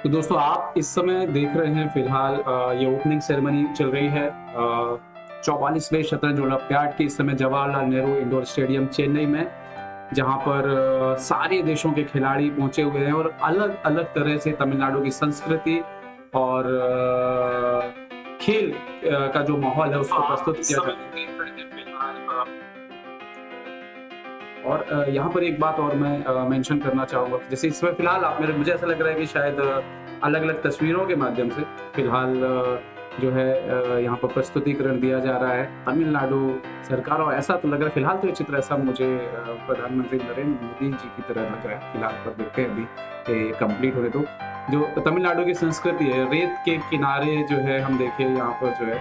तो दोस्तों आप इस समय देख रहे हैं फिलहाल ये ओपनिंग सेरेमनी चल रही है 44वें शतरंज ओलंपियाड की इस समय जवाहरलाल नेहरू इंडोर स्टेडियम चेन्नई में, जहां पर सारे देशों के खिलाड़ी पहुंचे हुए हैं और अलग अलग तरह से तमिलनाडु की संस्कृति और खेल का जो माहौल है उसको प्रस्तुत किया जा रहा है। और यहाँ पर एक बात और मैं मेंशन करना चाहूँगा, जैसे इसमें फिलहाल आप मुझे ऐसा लग रहा है कि शायद अलग अलग तस्वीरों के माध्यम से फिलहाल जो है यहाँ पर प्रस्तुतिकरण दिया जा रहा है तमिलनाडु सरकार, और ऐसा तो लग रहा है फिलहाल तो ये चित्र ऐसा मुझे प्रधानमंत्री नरेंद्र मोदी जी की तरह लग रहा है फिलहाल, पर देखते हैं अभी कंप्लीट होने तो। जो तमिलनाडु की संस्कृति है, रेत के किनारे जो है हम देखें यहाँ पर जो है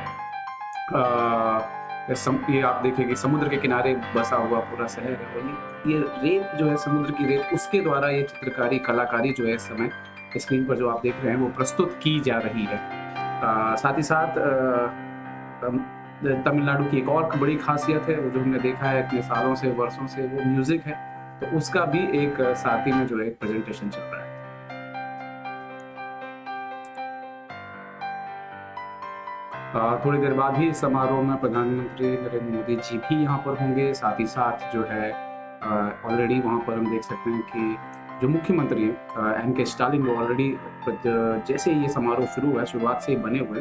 ये आप देखिए कि समुद्र के किनारे बसा हुआ पूरा शहर है, और ये रेत जो है समुद्र की रेत, उसके द्वारा ये चित्रकारी कलाकारी जो है इस समय स्क्रीन पर जो आप देख रहे हैं वो प्रस्तुत की जा रही है। साथ ही साथ तमिलनाडु की एक और बड़ी खासियत है, वो जो हमने देखा है इतने सालों से वर्षों से, वो म्यूजिक है, तो उसका भी एक साथ ही में जो है प्रेजेंटेशन चल रहा है। थोड़ी देर बाद ही समारोह में प्रधानमंत्री नरेंद्र मोदी जी भी यहाँ पर होंगे। साथ ही साथ जो है ऑलरेडी वहाँ पर हम देख सकते हैं कि जो मुख्यमंत्री हैं एम.के. स्टालिन वो ऑलरेडी जैसे ये समारोह शुरू हुआ है शुरुआत से ही बने हुए,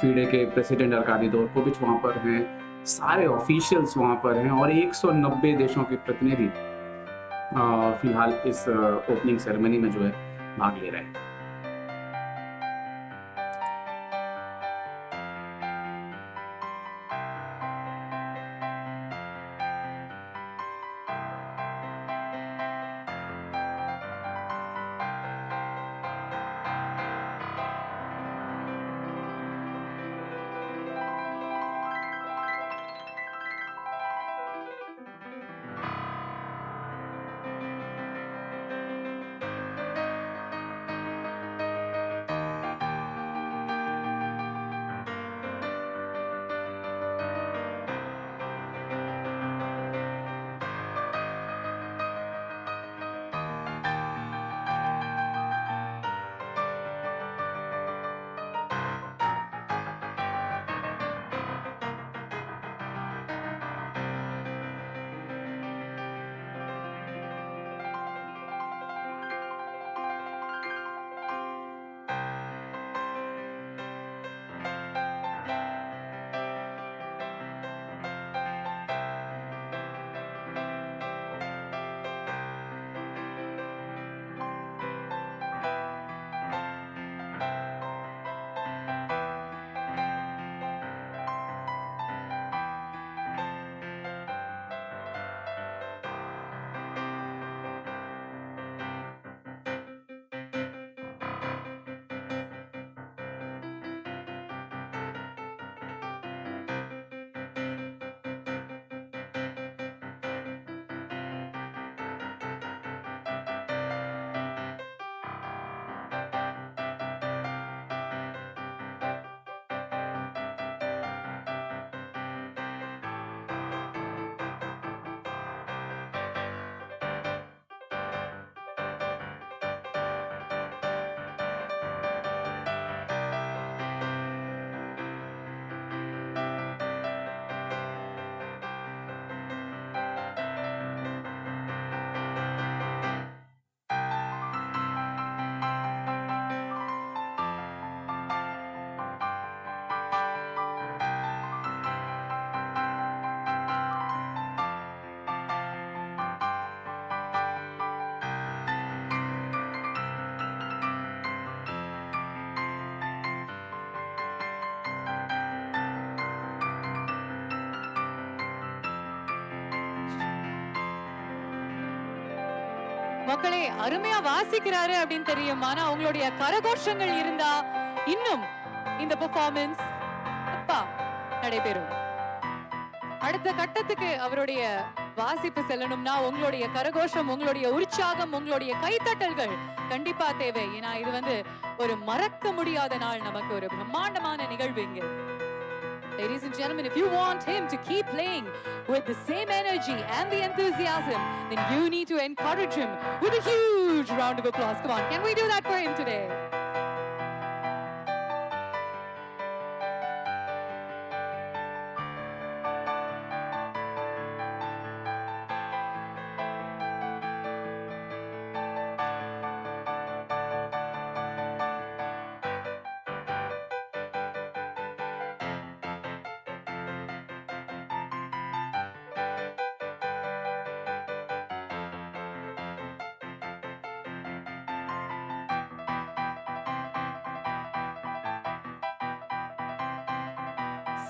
फीडे के प्रेसिडेंट अर्कादी दोरकोविच वहाँ पर हैं, सारे ऑफिशियल्स वहाँ पर हैं और 190 देशों के प्रतिनिधि फिलहाल इस ओपनिंग सेरेमनी में जो है भाग ले रहे हैं। மக்களே அருமையா வாசிக்கிறாரு அப்படின்னு தெரியும், ஆனா உங்களுடைய கரகோஷங்கள் இருந்தா இன்னும் இந்த பெர்ஃபார்மன்ஸ் நடைபெறும். அடுத்த கட்டத்துக்கு அவருடைய வாசிப்பு செல்லணும்னா உங்களுடைய கரகோஷம், உங்களுடைய உற்சாகம், உங்களுடைய கைத்தட்டல்கள் கண்டிப்பா தேவை. ஏன்னா இது ஒரு மறக்க முடியாத நாள், நமக்கு ஒரு பிரம்மாண்டமான நிகழ்வு இங்க. Ladies and gentlemen, if you want him to keep playing with the same energy and the enthusiasm, then you need to encourage him with a huge round of applause. Come on, can we do that for him today?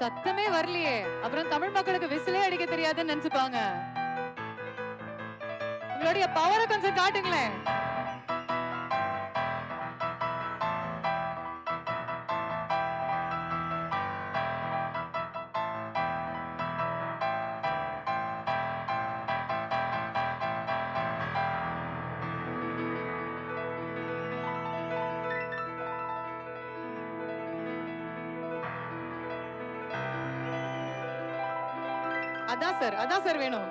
சத்தமே வரலையே, அப்புறம் தமிழ் மக்களுக்கு விசிலே அடிக்க தெரியாதுன்னு நினைச்சுப்பாங்க. உங்களுடைய பவரை கொஞ்சம் காட்டுங்களேன். அதான் சார் வேணும்.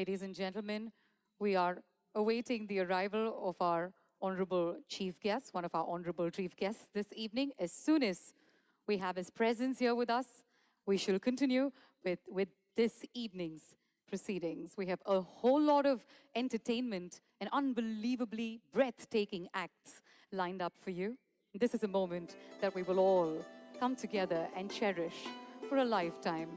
Ladies and gentlemen, we are awaiting the arrival of our honorable chief guest, one of our honorable chief guests this evening. As soon as we have his presence here with us, we shall continue with this evening's proceedings. We have a whole lot of entertainment and unbelievably breathtaking acts lined up for you. This is a moment that we will all come together and cherish for a lifetime.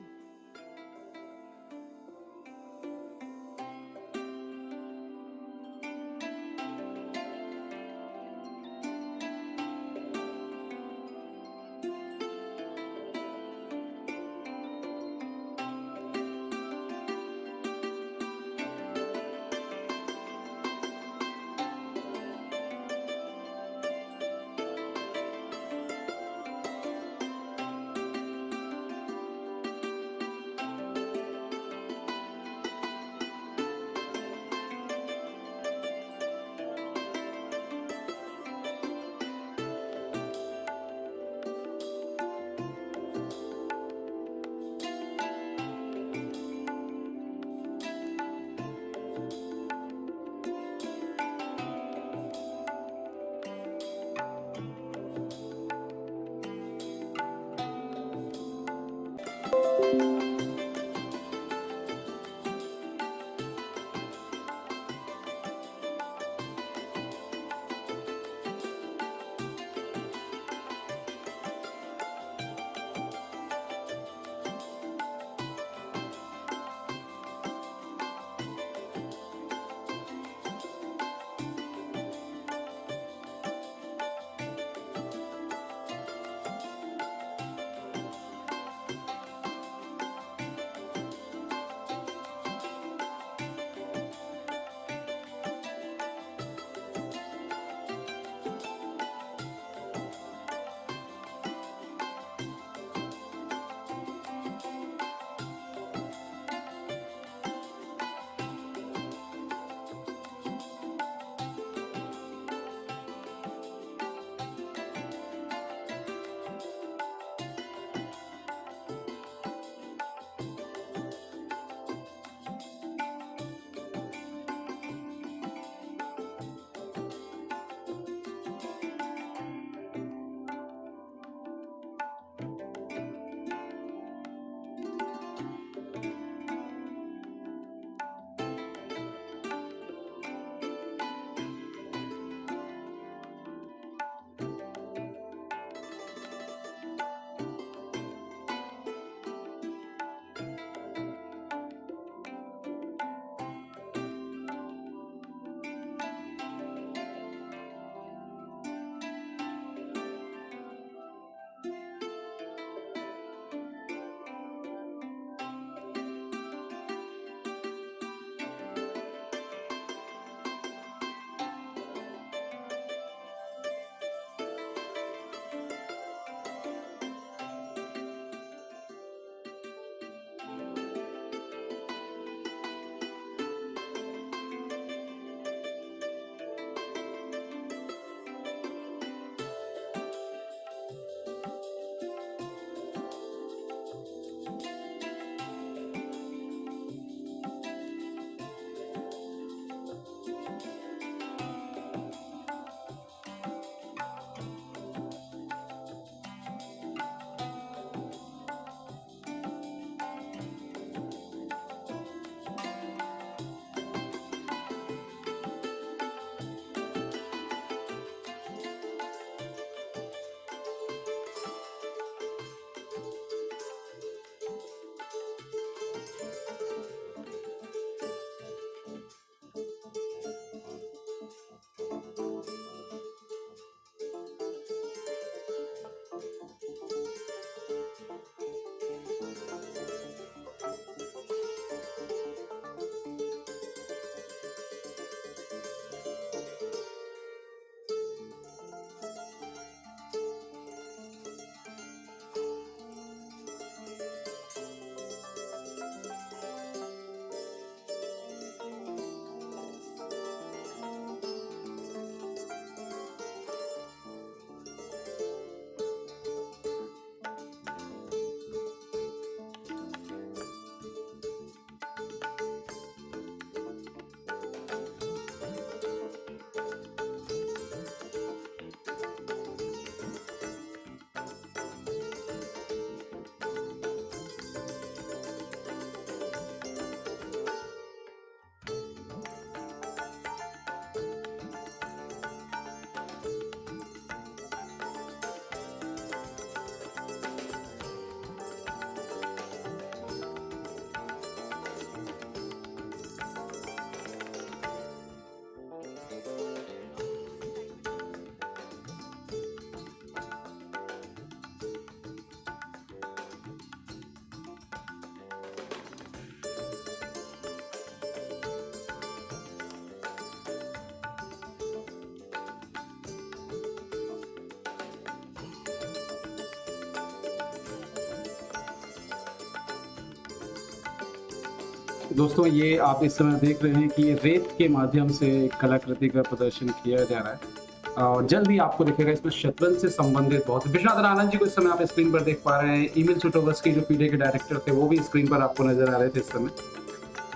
दोस्तों ये आप इस समय देख रहे हैं कि ये रेत के माध्यम से कलाकृति का प्रदर्शन किया जा रहा है और जल्द ही आपको दिखेगा इसमें शतरंज से संबंधित बहुत। विश्वनाथन आनंद जी को इस समय आप स्क्रीन पर देख पा रहे हैं। ईमेल सुटोवर्स की जो फीडे के डायरेक्टर थे वो भी स्क्रीन पर आपको नजर आ रहे थे इस समय।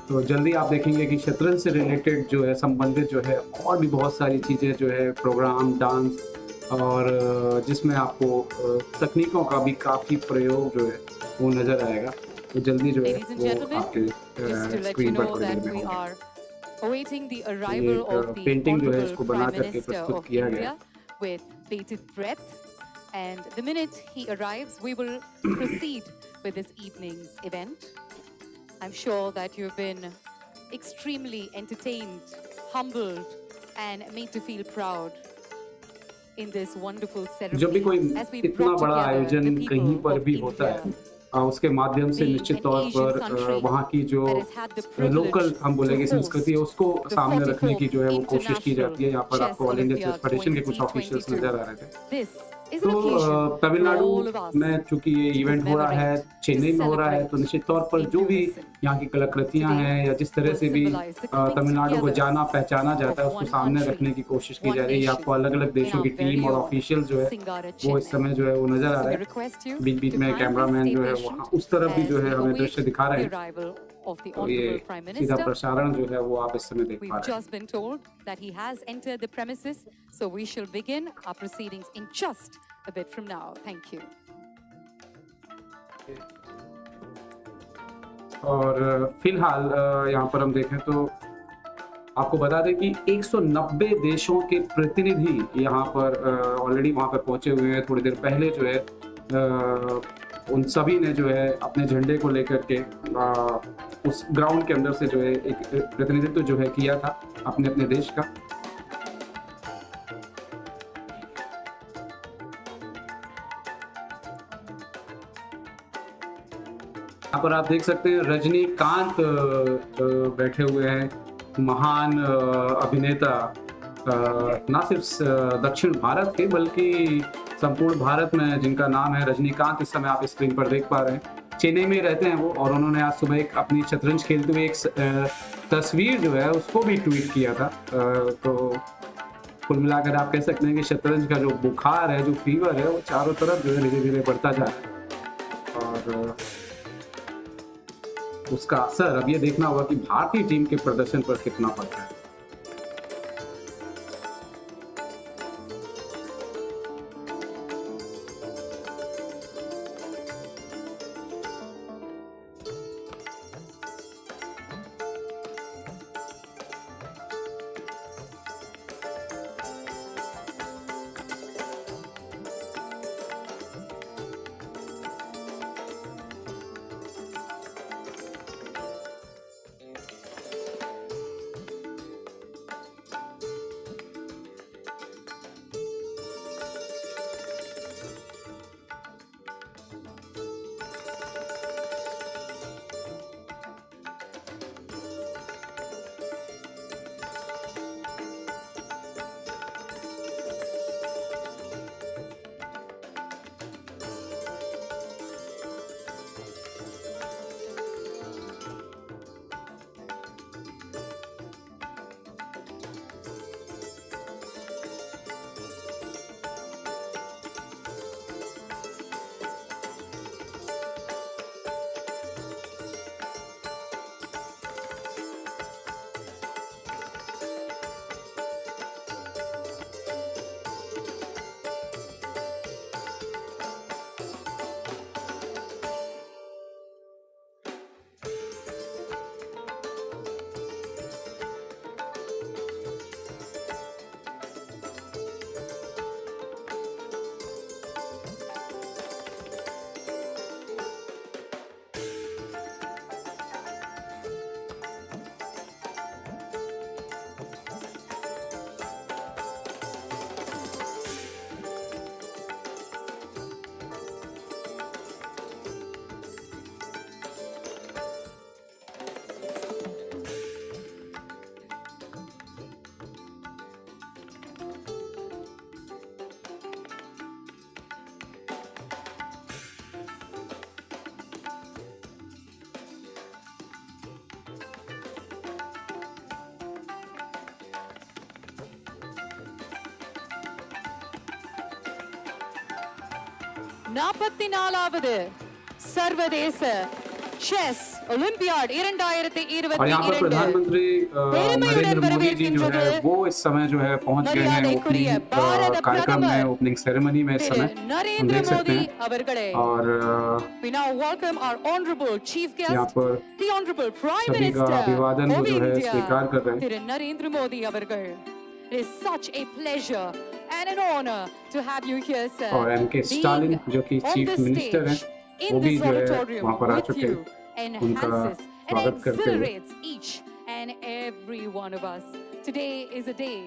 तो जल्दी आप देखेंगे कि शतरंज से रिलेटेड जो है संबंधित जो है और भी बहुत सारी चीज़ें जो है प्रोग्राम डांस और जिसमें आपको तकनीकों का भी काफ़ी प्रयोग जो है वो नज़र आएगा। तो जल्दी जो है Ladies and वो gentlemen, आपके just to let you screen पर know थोड़ी देर that में we होंगे। are awaiting the ये arrival of एक the पेंटिंग जो है Honorable इसको बना Prime करके Minister प्रस्तुत of किया गया India है। with bated breath. And the minute he arrives, we will proceed with this evening's event. I'm sure that you've been extremely entertained, humbled, and made to feel proud in this wonderful जब भी कोई ceremony as we इतना brought बड़ा together आयोजन the कहीं people पर of भी होता है India, उसके माध्यम से being निश्चित an तौर Asian पर country वहाँ की जो that has had the privilege local हम to बोलेंगे संस्कृति है host उसको the सामने रखने की 44th जो है वो कोशिश की International जाती है। यहाँ पर Chess आपको all India chess Olympiad federation के कुछ ऑफिशियल्स 2022. नजर आ रहे थे। This is तो an occasion for Tamil Nadu all of us में चूंकि ये to इवेंट हो रहा है, commemorate, to चेन्नई में हो रहा है, celebrate तो निश्चित तौर पर in जो भी unison. यहाँ की कलाकृतियाँ Today हैं या जिस तरह will से भी symbolize the coming तमिलनाडु को together जाना पहचाना जाता है of उसको one सामने country, रखने की कोशिश की one जा रही है। nation आपको अलग अलग in देशों our की टीम very और own ऑफिशियल जो है Singara, वो इस Chennai. समय जो है वो नजर आ So रहे we हैं। request you beach beach to में kindly कैमरामैन stay जो है patient वहाँ उस तरफ भी as जो है we हमें await दृश्य दिखा रहे the हैं। arrival of the तो ये Honorable Prime सीधा Minister. प्रसारण जो है वो आप इस समय देख पा We've रहे हैं। just been told that he has entered the premises, so we shall begin our proceedings in just a bit from now. Thank you. और फिलहाल यहाँ पर हम देखें तो आपको बता दें कि 190 देशों के प्रतिनिधि यहाँ पर ऑलरेडी वहाँ पर पहुंचे हुए हैं। थोड़ी देर पहले जो है उन सभी ने जो है अपने झंडे को लेकर के उस ग्राउंड के अंदर से जो है एक प्रतिनिधित्व जो है किया था अपने अपने देश का। यहाँ पर आप देख सकते हैं रजनीकांत बैठे हुए हैं, महान अभिनेता ना सिर्फ दक्षिण भारत के बल्कि संपूर्ण भारत में जिनका नाम है रजनीकांत। इस समय आप स्क्रीन पर देख पा रहे हैं। चेन्नई में रहते हैं वो और उन्होंने आज सुबह एक अपनी शतरंज खेलते हुए एक तस्वीर जो है उसको भी ट्वीट किया था। तो कुल मिलाकर आप कह सकते हैं कि शतरंज का जो बुखार है, जो फीवर है, वो चारों तरफ जो है धीरे धीरे बढ़ता जा रहा है और उसका असर अब ये देखना होगा कि भारतीय टीम के प्रदर्शन पर कितना पड़ता है। 44வது சர்வதேச செஸ் ஒலிம்பியாட் 2022 और यहाँ पर प्रधानमंत्री नरेंद्र मोदी जी जो है वो इस समय जो है पहुंच गए हैं ओपनिंग कार्यक्रम में, ओपनिंग सेरेमनी में इस समय हम देख सकते हैं। और यहाँ पर सभी का अभिवादन वो जो है स्वीकार कर रहे हैं। नरेंद्र मोदी अवர்கள் It is such a pleasure and an honor to have you here, sir. और एमके स्टालिन जो कि चीफ मिनिस्टर हैं वो भी जो है वहाँ पर आ चुके हैं, उनका स्वागत करते हुए। Each and every one of us. Today is a day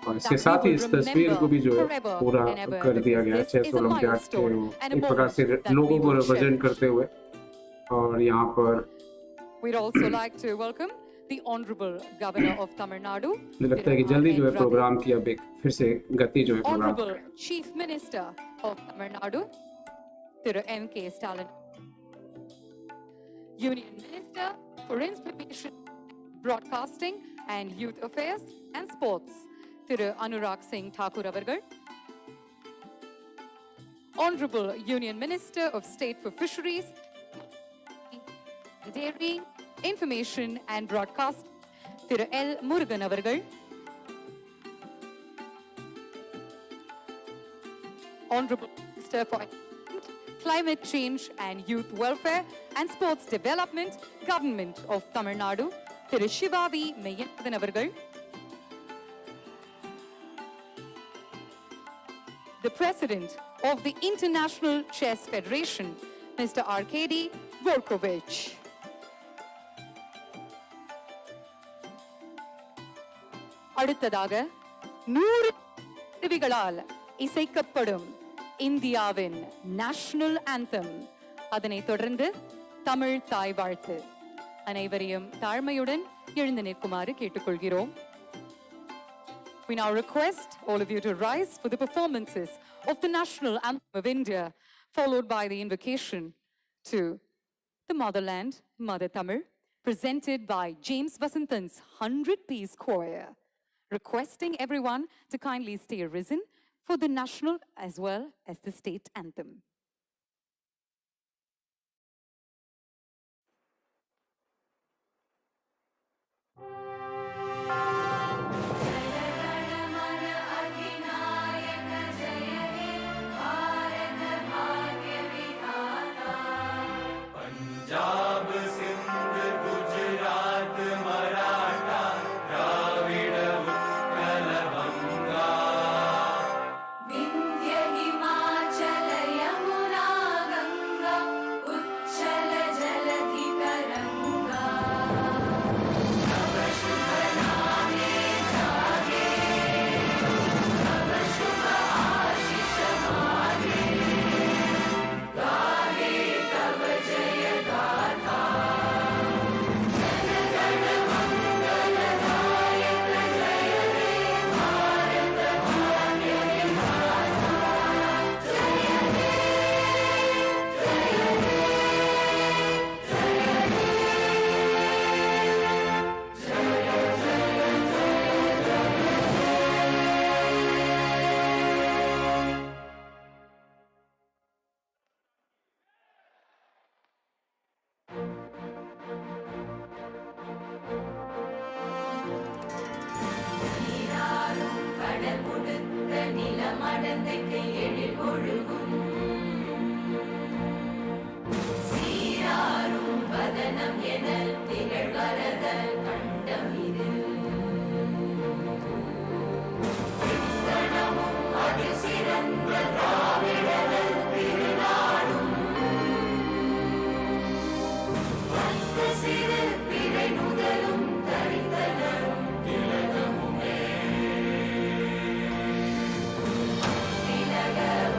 और इसके साथ ही इस तस्वीर को भी जो है पूरा कर दिया गया है चेस ओलंपियाड के एक प्रकार से लोगों को रिप्रेजेंट करते हुए। और यहाँ पर we'd also like to welcome the Honorable Governor of Tamil Nadu. मुझे लगता है कि जल्दी जो है प्रोग्राम की अब एक फिर से गति जो है programme. Honorable Chief Minister of Tamil Nadu, Thiru M.K. Stalin. Union Minister for Information, Broadcasting and Youth Affairs and Sports, Thiru Anurag Singh Thakur avargal. Honorable Union Minister of State for Fisheries, Dairy, Information and Broadcast, Thiru L. Murugan avargal. Honorable Minister for Climate Change and Youth Welfare and Sports Development, Government of Tamil Nadu, Thiru Shivavi Meyyanadan avargal. The President of the International Chess Federation, Mr. Arkady Dvorkovich. அடுத்ததாக 100 கருவிகளால் இசைக்கப்படும் இந்தியாவின் national anthem, அதனைத் தொடர்ந்து தமிழ் தாய் வாழ்த்து. அனைவரையும் தாழ்மையுடன் எழுந்து நிற்குமாறு கேட்டுக்கொள்கிறோம். We now request all of you to rise for the performances of the national anthem of India, followed by the invocation to the motherland, Mother Tamil, presented by James Vasantan's 100-piece choir. Requesting everyone to kindly stay arisen for the national as well as the state anthem.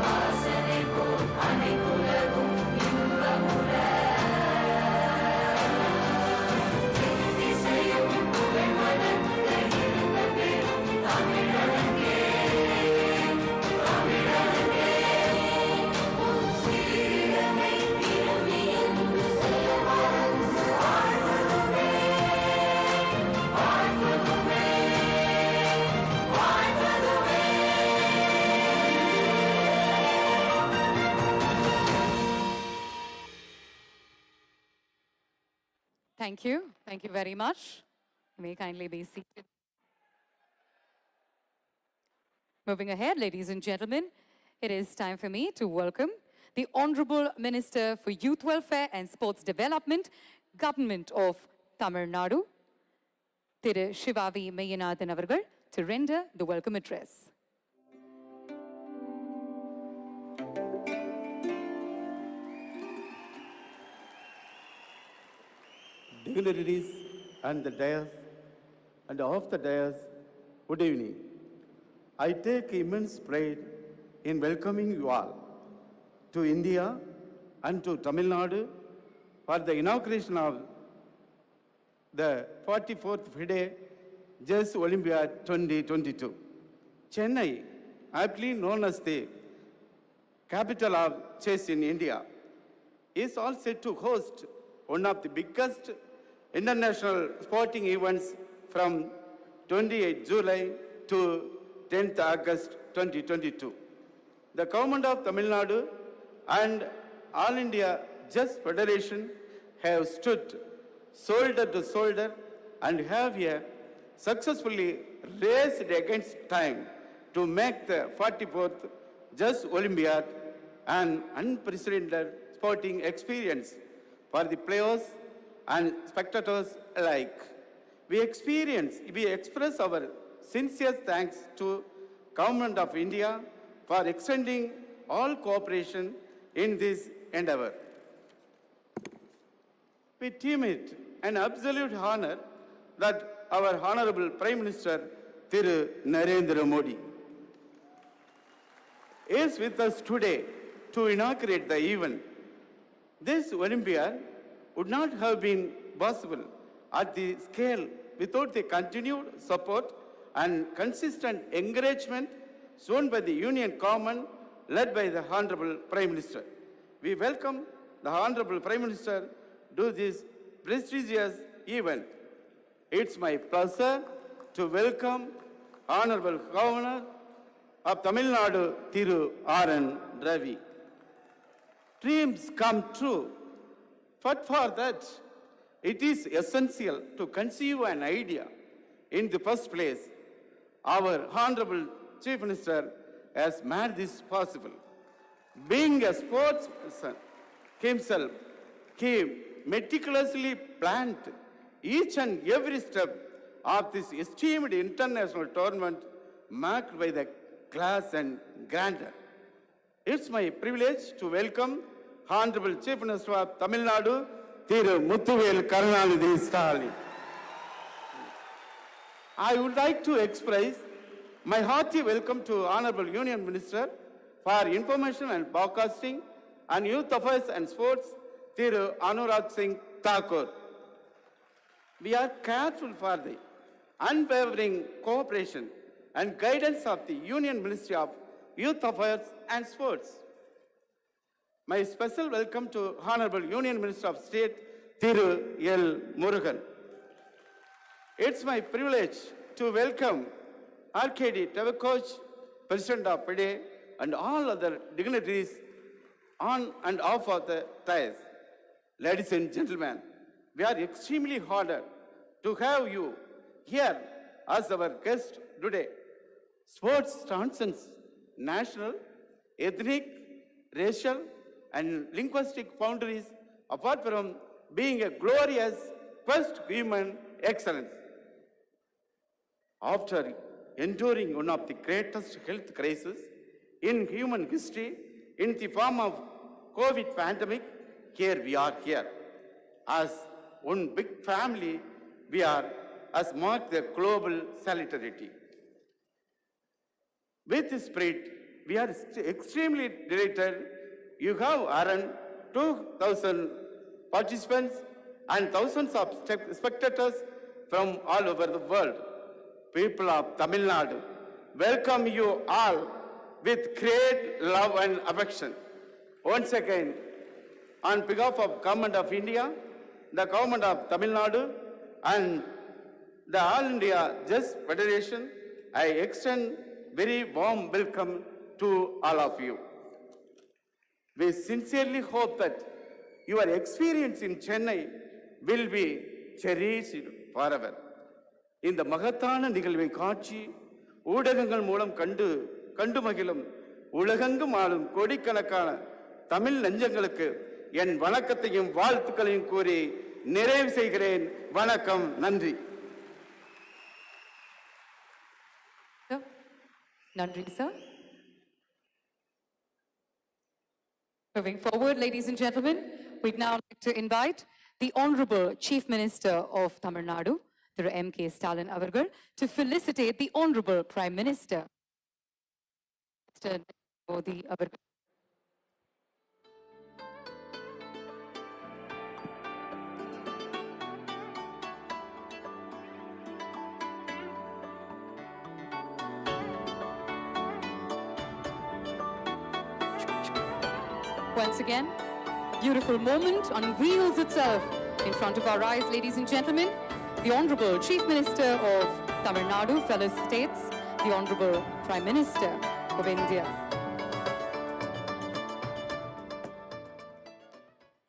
வாசனை Thank you. Thank you very much. You may kindly be seated. Moving ahead, ladies and gentlemen, it is time for me to welcome the Honorable Minister for Youth Welfare and Sports Development, Government of Tamil Nadu, Thiru Shivavi Meyyanathan avargal, to render the welcome address. Dignitaries and the dais and off the dais, good evening. I take immense pride in welcoming you all to India and to Tamil Nadu for the inauguration of the 44th Fide Chess Olympiad 2022. Chennai, aptly known as the capital of chess in India, is all set to host one of the biggest international sporting events from 28 July to 10th August 2022. The government of Tamil Nadu and All India Chess Federation have stood shoulder to shoulder and have successfully raced against time to make the 44th Chess Olympiad an unprecedented sporting experience for the players and spectators alike. We express our sincere thanks to Government of India for extending all cooperation in this endeavor. We deem it an absolute honor that our Honorable Prime Minister Thiru Narendra Modi is with us today to inaugurate the event. This Olympiad would not have been possible at the scale without the continued support and consistent encouragement shown by the Union Government led by the Honorable Prime Minister. We welcome the Honorable Prime Minister to this prestigious event. It's my pleasure to welcome Honorable Governor of Tamil Nadu, Thiru R.N. Ravi. Dreams come true, but for that, it is essential to conceive an idea in the first place. Our Honorable Chief Minister has made this possible. Being a sportsperson himself, he meticulously planned each and every step of this esteemed international tournament marked by the class and grandeur. It's my privilege to welcome Honorable Chief Minister of Tamil Nadu, Thiru Muthuvel Karunanidhi Stalin. I would like to express my hearty welcome to Honorable Union Minister for Information and Broadcasting and Youth Affairs and Sports, Thiru Anurag Singh Thakur. We are grateful for the unwavering cooperation and guidance of the Union Ministry of Youth Affairs and Sports. My special welcome to Honorable Union Minister of State, Thiru L. Murugan. It's my privilege to welcome RKD Tavakoch, President of Fide, and all other dignitaries on and off of the dais. Ladies and gentlemen, we are extremely honored to have you here as our guest today. Sports transcends national, ethnic, racial, and linguistic boundaries apart from being a glorious quest of human excellence. After enduring one of the greatest health crises in human history in the form of COVID pandemic, here we are here. As one big family, we are as marked the global solidarity. With this spirit, we are extremely delighted. You have around 2,000 participants and thousands of spectators from all over the world. People of Tamil Nadu, welcome you all with great love and affection. Once again, on behalf of Government of India, the Government of Tamil Nadu, and the All India Chess Federation, I extend very warm welcome to all of you. We sincerely hope that your experience in Chennai will be cherished forever. இந்த மகத்தான நிகழ்வை காட்சி ஊடகங்கள் மூலம் கண்டு மகிழும் உலகெங்கும் ஆளும் கோடிக்கணக்கான தமிழ் நெஞ்சங்களுக்கு என் வணக்கத்தையும் வாழ்த்துக்களையும் கூறி நிறைவு செய்கிறேன். வணக்கம், நன்றி. Nandri, sir. Moving forward, ladies and gentlemen, we'd now like to invite the Honorable Chief Minister of Tamil Nadu, Thiru M.K. Stalin Avargal, to felicitate the Honorable Prime Minister. Mr. Modi Avargal. Once again, beautiful moment unveils itself in front of our eyes, ladies and gentlemen. The Honorable Chief Minister of Tamil Nadu felicitates the Honorable Prime Minister of India.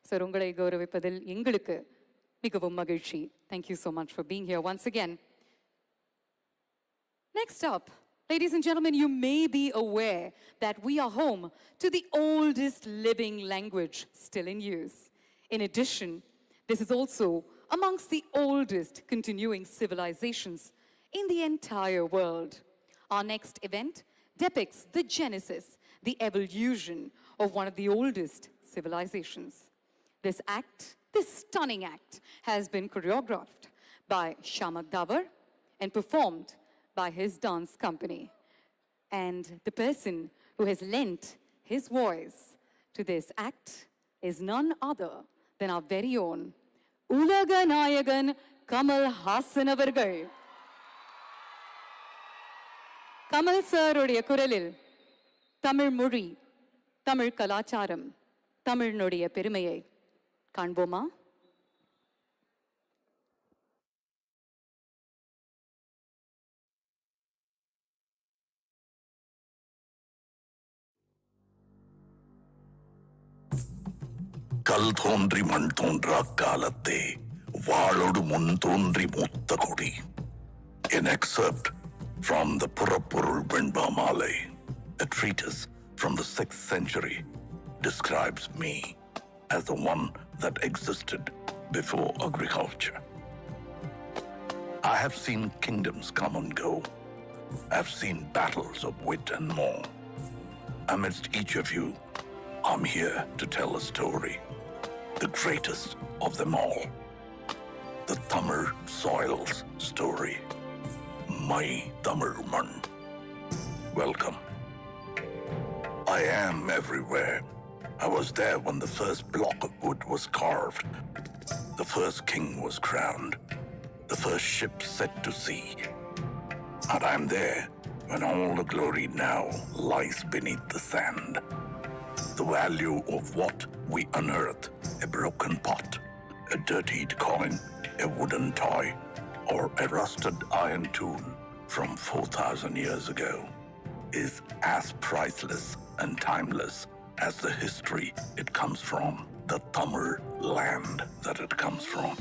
Sir, ungalai gauravipadil engalukku migavum magizhchi. Thank you so much for being here once again. Next up, ladies and gentlemen, you may be aware that we are home to the oldest living language still in use. In addition, this is also amongst the oldest continuing civilizations in the entire world. Our next event depicts the genesis, the evolution of one of the oldest civilizations. This stunning act, has been choreographed by Shamak Davar and performed by his dance company. And the person who has lent his voice to this act is none other than our very own Ulaga Nayagan Kamal Hassan avargal. Kamal sir uடைய குரலில் தமிழ் மொழி, தமிழ் கலாச்சாரம், தமிழினுடைய பெருமையை காண்போமா? கல் தோன்றி மண் தோன்றா காலத்தே வாளொடு முன் தோன்றி மூத்த கொடி. An excerpt from the புறப்பொருள் வெண்பா மாலை, a treatise from the 6th century, describes me as the one that existed before agriculture. I have seen kingdoms come and go. I have seen battles of wit and more. Amidst each of you, I'm here to tell a story, the greatest of them all, the Tamil soil's story, my Tamil man. Welcome. I am everywhere. I was there when the first block of wood was carved, the first king was crowned, the first ship set to sea. And I'm there when all the glory now lies beneath the sand. The value of what we unearth, a broken pot, a dirtied coin, a wooden toy, or a rusted iron tool from 4,000 years ago, is as priceless and timeless as the history it comes from, the Tamil land that it comes from.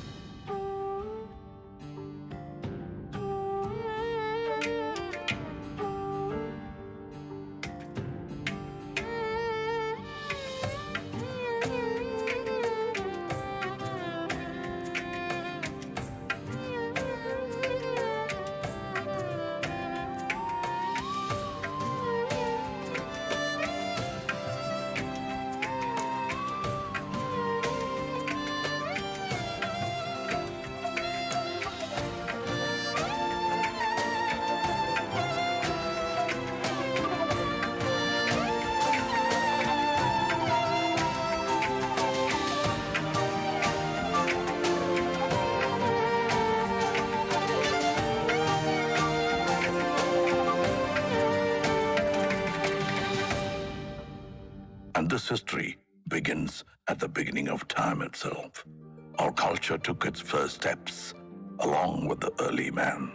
And this history begins at the beginning of time itself. Our culture took its first steps along with the early man.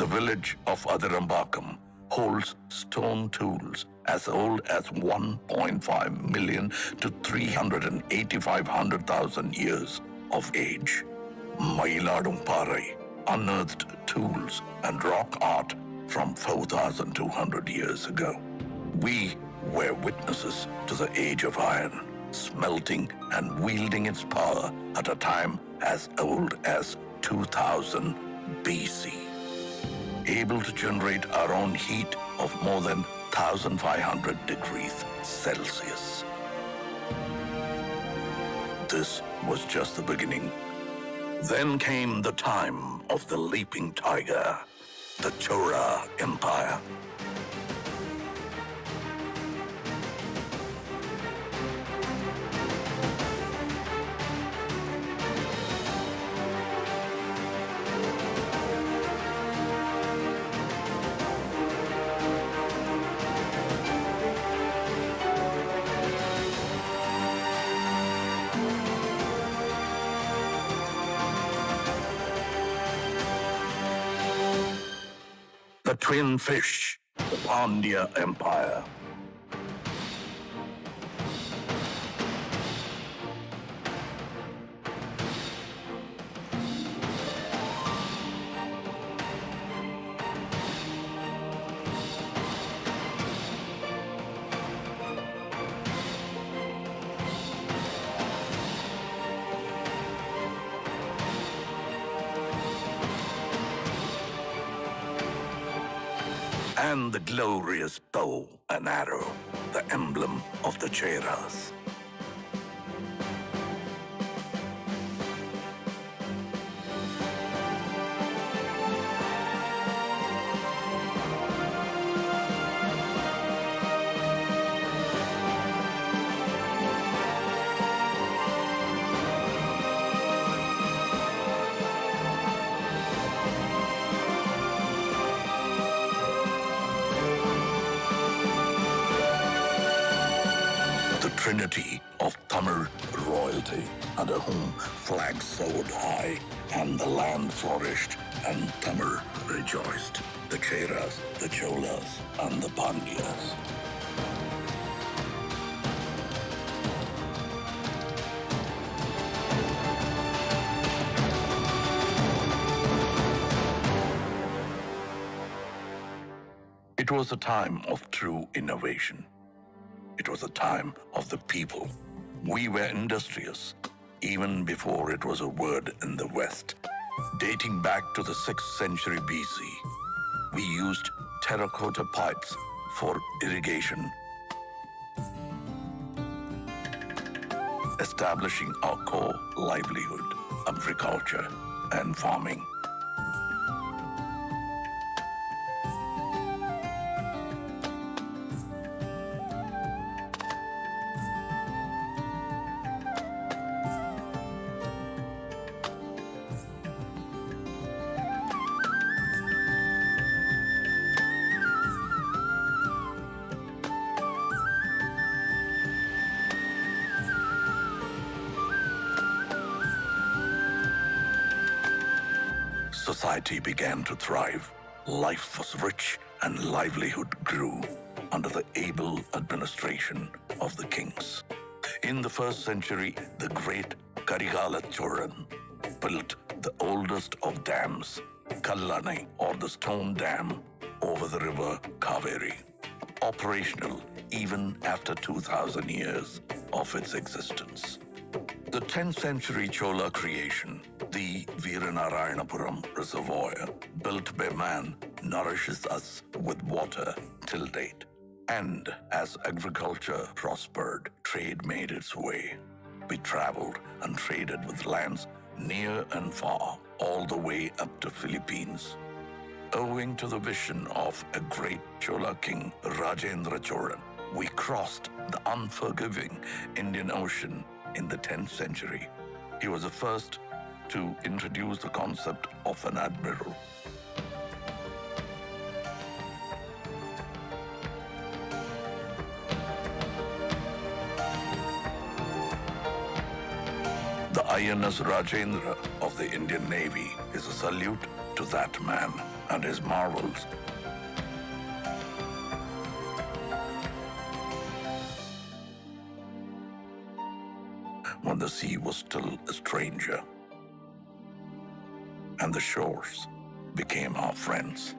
The village of Adirambakam holds stone tools as old as 1.5 million to 385,000 years of age. Mailadumparai unearthed tools and rock art from 4,200 years ago. We were witnesses to the age of iron, smelting and wielding its power at a time as old as 2000 BC. Able to generate our own heat of more than 1,500 degrees Celsius. This was just the beginning. Then came the time of the leaping tiger, the Chola Empire. The twin fish, the Pandya Empire. And the glorious bow and arrow, the emblem of the Cheras. Trinity of Tamil royalty, under whom flags soared high and the land flourished and Tamil rejoiced. The Cheras, the Cholas, and the Pandyas. It was a time of true innovation. It was a time of the people. We were industrious, even before it was a word in the West. Dating back to the 6th century BC, we used terracotta pipes for irrigation, establishing our core livelihood, agriculture and farming. Society began to thrive. Life was rich and livelihood grew under the able administration of the kings. In the 1st century, the great Karigala Cholan built the oldest of dams, Kallani, or the stone dam, over the river Kaveri, operational even after 2,000 years of its existence. The 10th century Chola creation, the Veeranarayanapuram Reservoir, built by man, nourishes us with water till date. And as agriculture prospered, trade made its way. We traveled and traded with lands near and far, all the way up to Philippines. Owing to the vision of a great Chola king, Rajendra Cholan, we crossed the unforgiving Indian Ocean in the 10th century. He was the first to introduce the concept of an admiral. The INS Rajendra of the Indian Navy is a salute to that man and his marvels. When the sea was still a stranger, and the shores became our friends.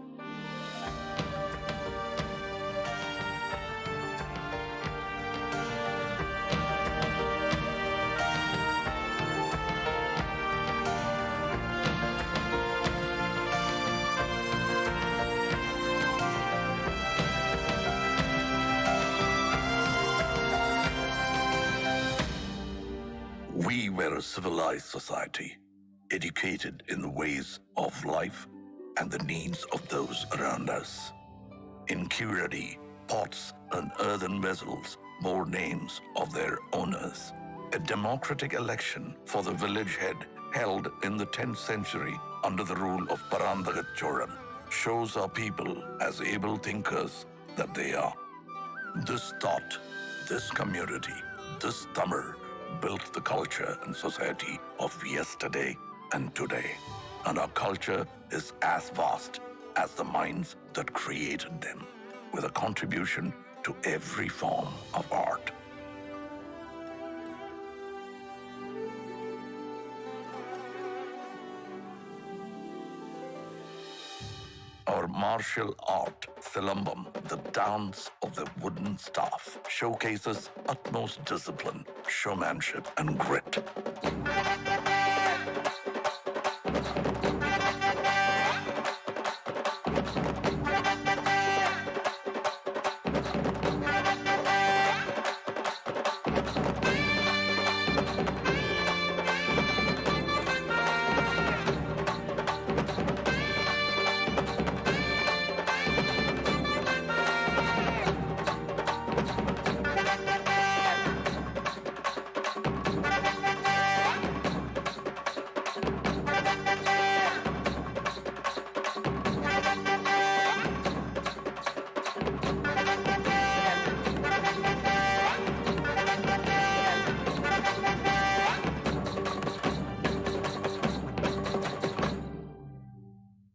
We were a civilized society, educated in the ways of life and the needs of those around us. In curary, pots and earthen vessels bore names of their owners. A democratic election for the village head held in the 10th century under the rule of Parandagat Choran shows our people as able thinkers that they are. This thought, this community, this Tamil built the culture and society of yesterday and today. And our culture is as vast as the minds that created them, with a contribution to every form of art. Our martial art, Silambam, the dance of the wooden staff, showcases utmost discipline, showmanship, and grit.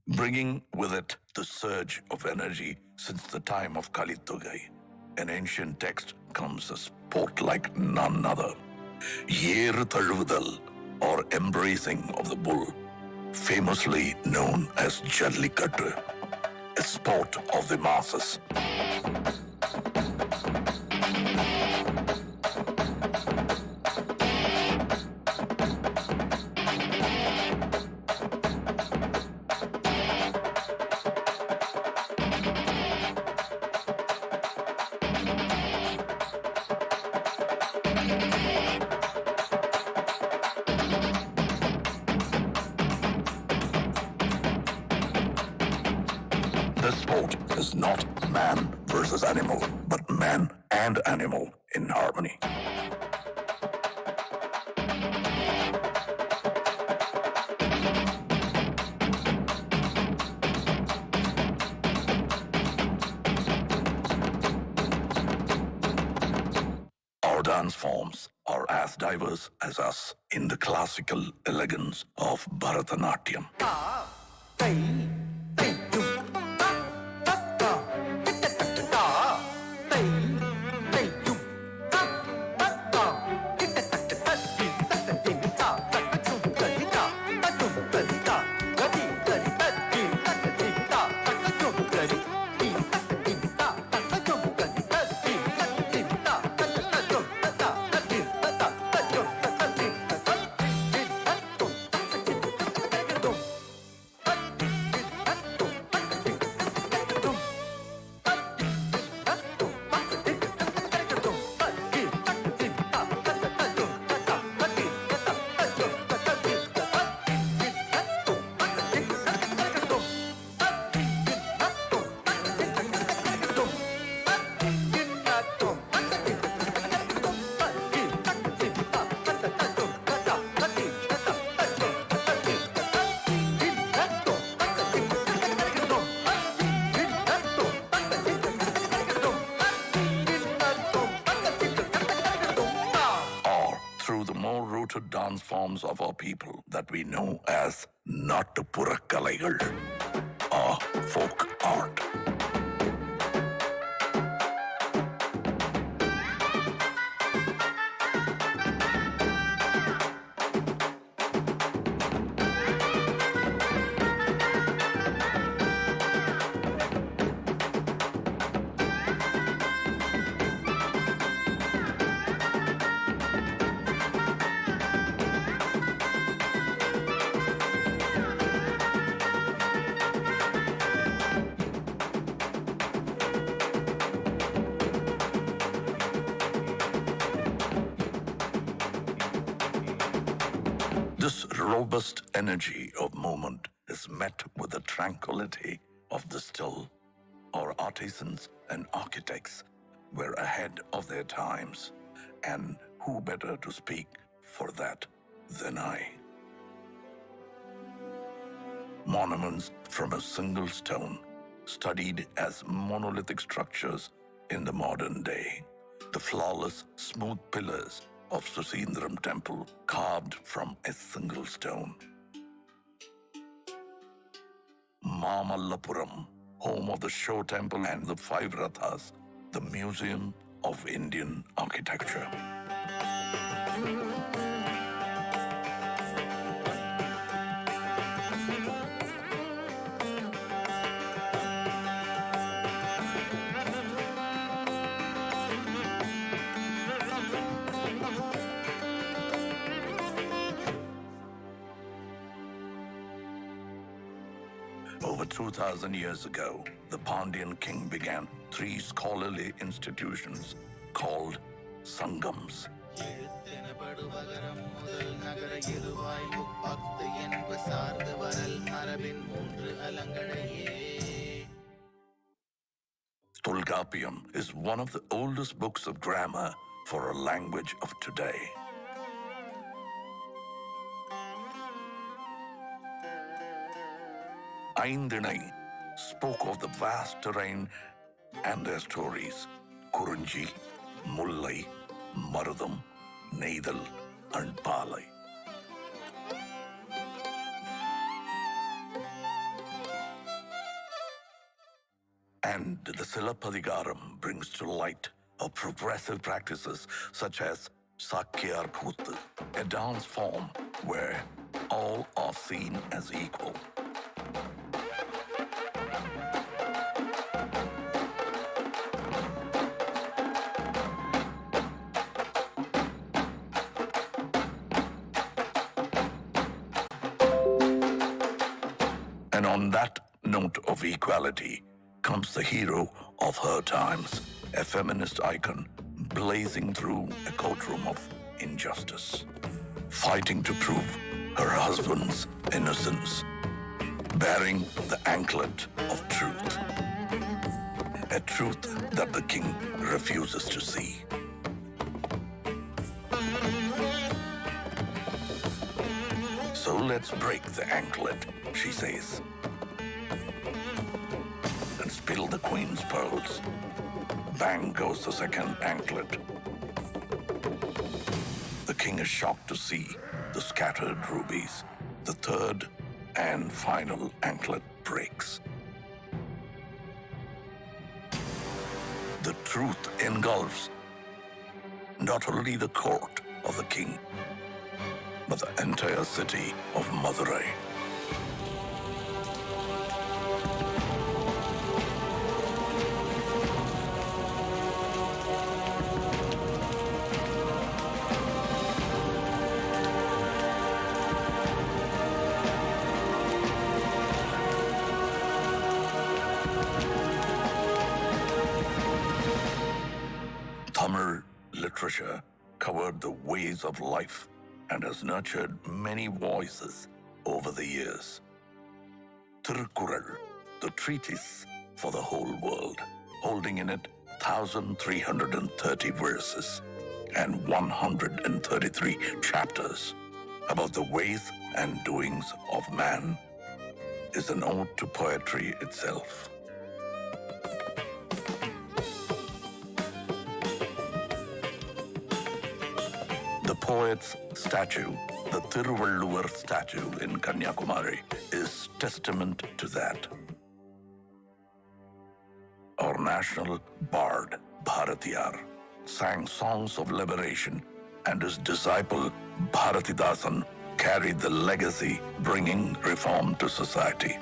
Bringing with it the surge of energy since the time of Kalitugai. An ancient text comes a sport like none other. Yer Thaluvudal, or embracing of the bull, famously known as Jallikattu, a sport of the masses. This sport is not man versus animal, but man and animal in harmony. Our dance forms are as diverse as us in the classical elegance of Bharatanatyam. Dance forms of our people that we know as Nattupura Kalaigal. Our folk art. This robust energy of movement is met with the tranquility of the still. Our artisans and architects were ahead of their times, and who better to speak for that than I? Monuments from a single stone, studied as monolithic structures in the modern day. The flawless, smooth pillars of Susindram temple carved from a single stone. Mamallapuram, home of the Show Temple and the Five Rathas, the Museum of Indian Architecture. Over 2,000 years ago, the Pandyan king began 3 scholarly institutions called Sangams. Tolkappiyam is one of the oldest books of grammar for a language of today. Aindinai spoke of the vast terrain and their stories. Kurunji, Mullai, Marudam, Neidal, and Palai. And the Silapadigaram brings to light of progressive practices such as Sakyar Kuttu, a dance form where all are seen as equal. And on that note of equality comes the hero of her times, a feminist icon blazing through a courtroom of injustice, fighting to prove her husband's innocence, bearing the anklet of truth, a truth that the king refuses to see. So let's break the anklet, she says, and spill the queen's pearls. Bang goes the second anklet. The king is shocked to see the scattered rubies. The third and final anklet breaks. The truth engulfs not only the court of the king, but the entire city of Madurai. Tamil literature covered the ways of life and has nurtured many voices over the years. Tirukkural, the treatise for the whole world, holding in it 1,330 verses and 133 chapters about the ways and doings of man, is an ode to poetry itself. The poet's statue, the Thiruvalluvar statue in Kanyakumari, is testament to that. international bard Bharatiyar sang songs of liberation, and his disciple Bharatidasan carried the legacy, bringing reform to society.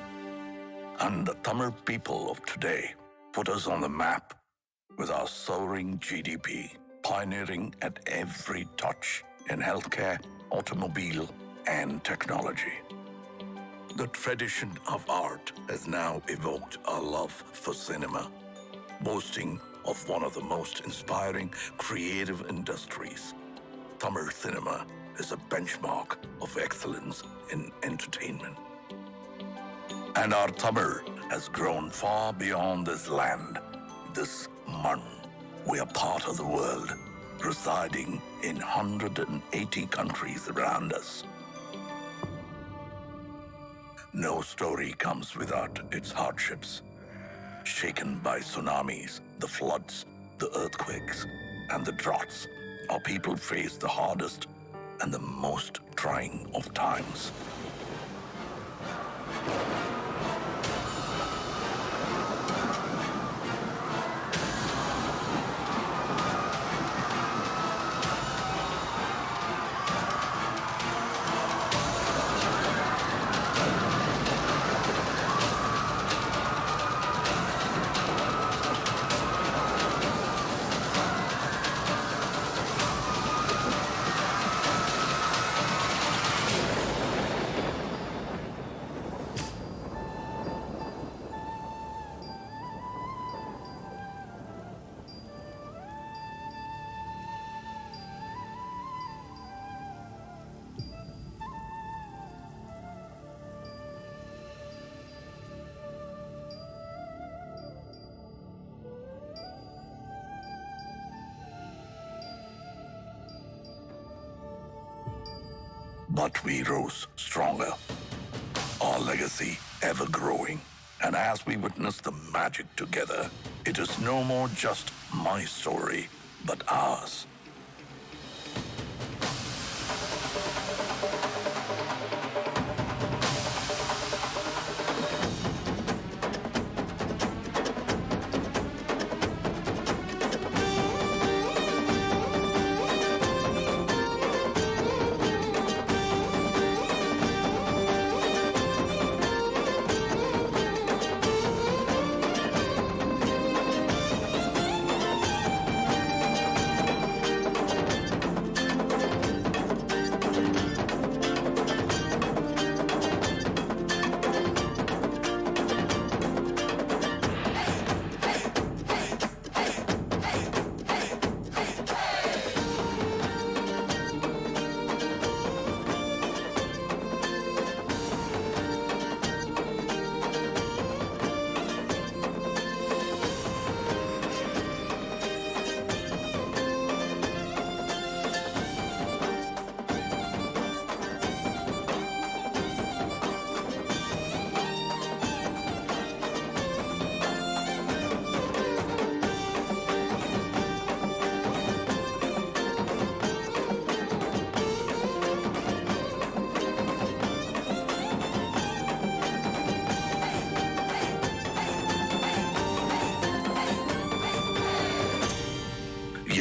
And the Tamil people of today put us on the map with our soaring GDP, pioneering at every touch in healthcare, automobile, and technology. The tradition of art has now evoked our love for cinema, boasting of one of the most inspiring creative industries. Tamil cinema is a benchmark of excellence in entertainment. And our Tamil has grown far beyond this land, this man. We are part of the world, residing in 180 countries around us. No story comes without its hardships. Shaken by tsunamis, the floods, the earthquakes, and the droughts, our people face the hardest and the most trying of times. But we rose stronger, our legacy ever growing. And as we witness the magic together, it is no more just my story, but ours.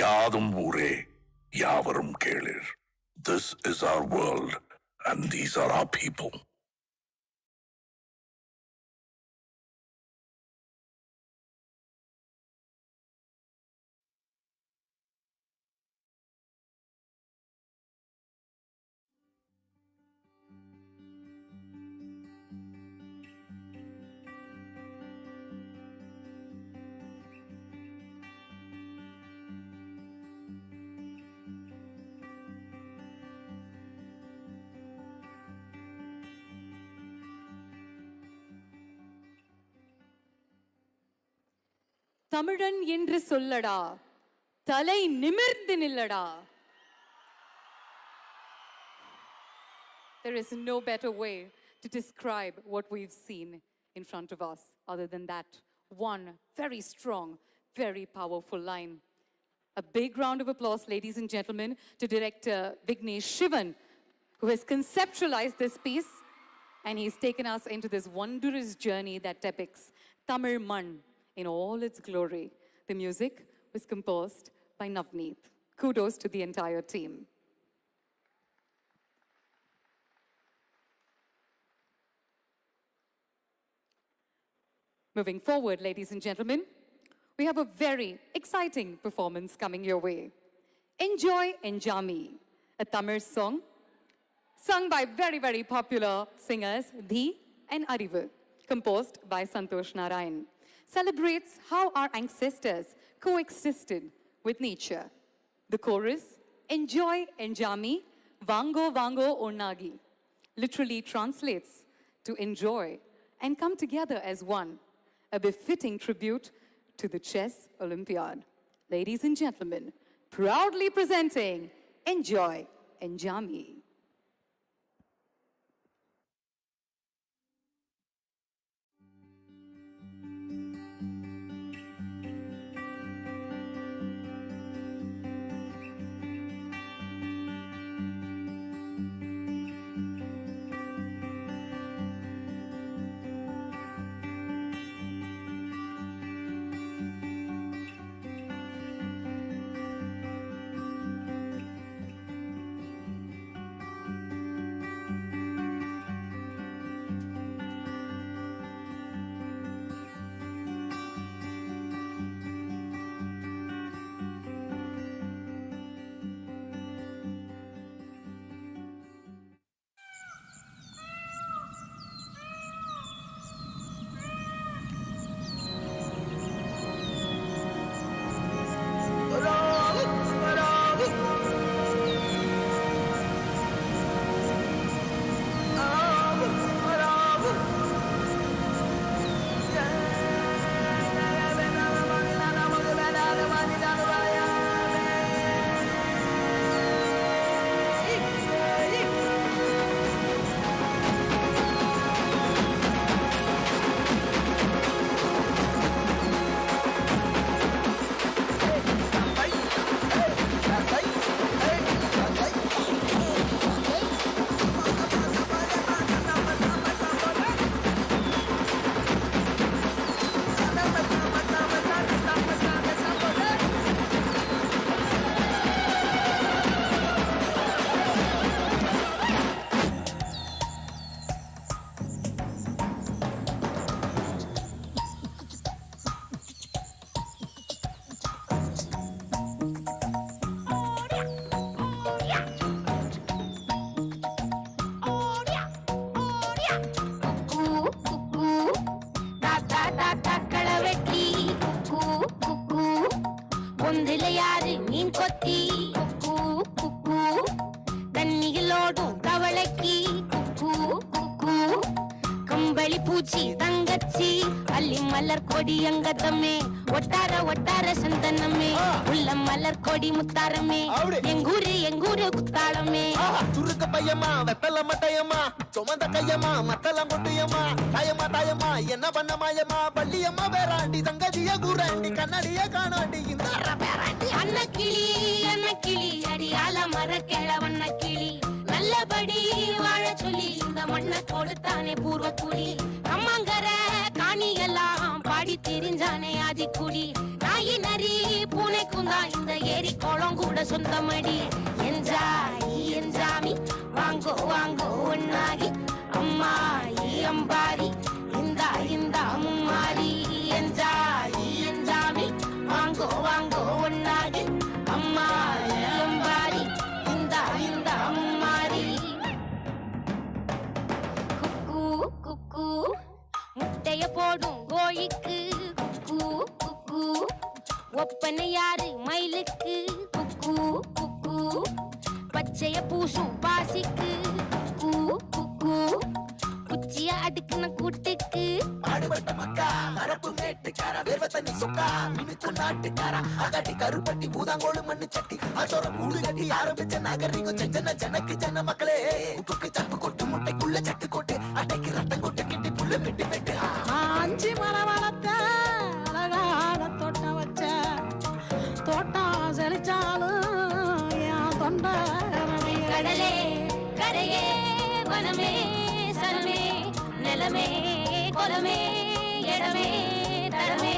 Yadum Ure, Yavarum Kelir. This is our world, and these are our people. தமிழன் என்று சொல்லடா தலை நிமிர்ந்து நில்லடா. There is no better way to describe what we've seen in front of us other than that one very strong, very powerful line. A big round of applause, ladies and gentlemen, to director Vignesh Shivan, who has conceptualized this piece, and he's taken us into this wondrous journey that depicts Tamil Man in all its glory. The music was composed by Navneet. Kudos to the entire team. Moving forward, ladies and gentlemen, we have a very exciting performance coming your way. Enjoy Enjami, a Tamil song sung by very, very popular singers Dhi and Arivu, composed by Santosh Narayan, celebrates how our ancestors coexisted with nature. The chorus, Enjoy Enjami, Vango Vango Onnagi, literally translates to enjoy and come together as one, a befitting tribute to the Chess Olympiad. Ladies and gentlemen, proudly presenting Enjoy Enjami. முத்தாரமே எங்கூரு குத்தாளமே துருக்கு பையமா வெத்தல மட்டையம்மா சுமந்த கையம்மா மத்தல கொட்டியம்மா தாயம்மா என்ன பண்ண மாயம்மா பள்ளியம்மா வேறாண்டி சங்கதிய கூறாண்டி கண்ணடிய காணாண்டி இந்த பேராண்டி அன்னக்கிளி அடியால மர கிழவண்ண கிளி நல்லபடி வாழ சொல்லி இந்த மண்ணை கொடுத்தானே பூர்வ குடி அம்மாங்கர காணியெல்லாம் பாடி திரிஞ்சானே ஆதிக்குடி நாயி நரி பூனைக்கும் தான் இந்த ஏரி குளம் கூட சொந்தமடி என்ஜாமி வாங்கோ ஒன்னாகி அம்மா அம்பாரி இந்த அம்மாரி என்ஜாமி வாங்கோ ஒன்னாகி அம்மா அம்பாரி இந்த அம்மாரி குக்கு முட்டைய போடும் கோழிக்கு குக்கு ஒப்பனை யாரு மயிலுக்கு குக்கு பச்சைய பூசும் பாசிக்கு குக்கு குச்சிய அடுக்குன கூட்டுக்கு ஆடுபட்ட மக்கா மரப்பு மேட்டுக்கார வேர்வ தண்ணி சொக்கா மினுக்கு நாட்டுக்கார அகாட்டி கருப்பட்டி பூதாங்கோடு மண்ணு சட்டி அதோட கூடு கட்டி ஆரம்பிச்ச நாகரிகம் ஜனக்கு ஜன மக்களே உப்புக்கு சப்பு கொட்டு முட்டைக்குள்ள சட்டு கொட்டு அட்டைக்கு ரத்தம் கொட்டு கிட்டி புல்லு வெட்டு ஆஞ்சி மரம் வளர்த்த அழகான தோட்டம் வச்ச தோட்டம் செழிச்சாலும் என் தொண்டை கடலே கரையே வனமே சனமே நிலமே குலமே இடமே தரமே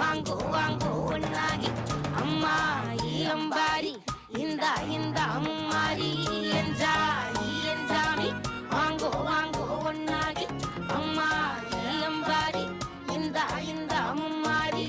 வாங்கோ வாங்கோ ஒன்னாகி அம்மாயி அம்பாரி இந்த இந்த அம்மாரி என்றாயி என்றாமி வாங்கோ வாங்கோ ஒன்னாகி அம்மாயி அம்பாரி இந்த இந்த அம்மாரி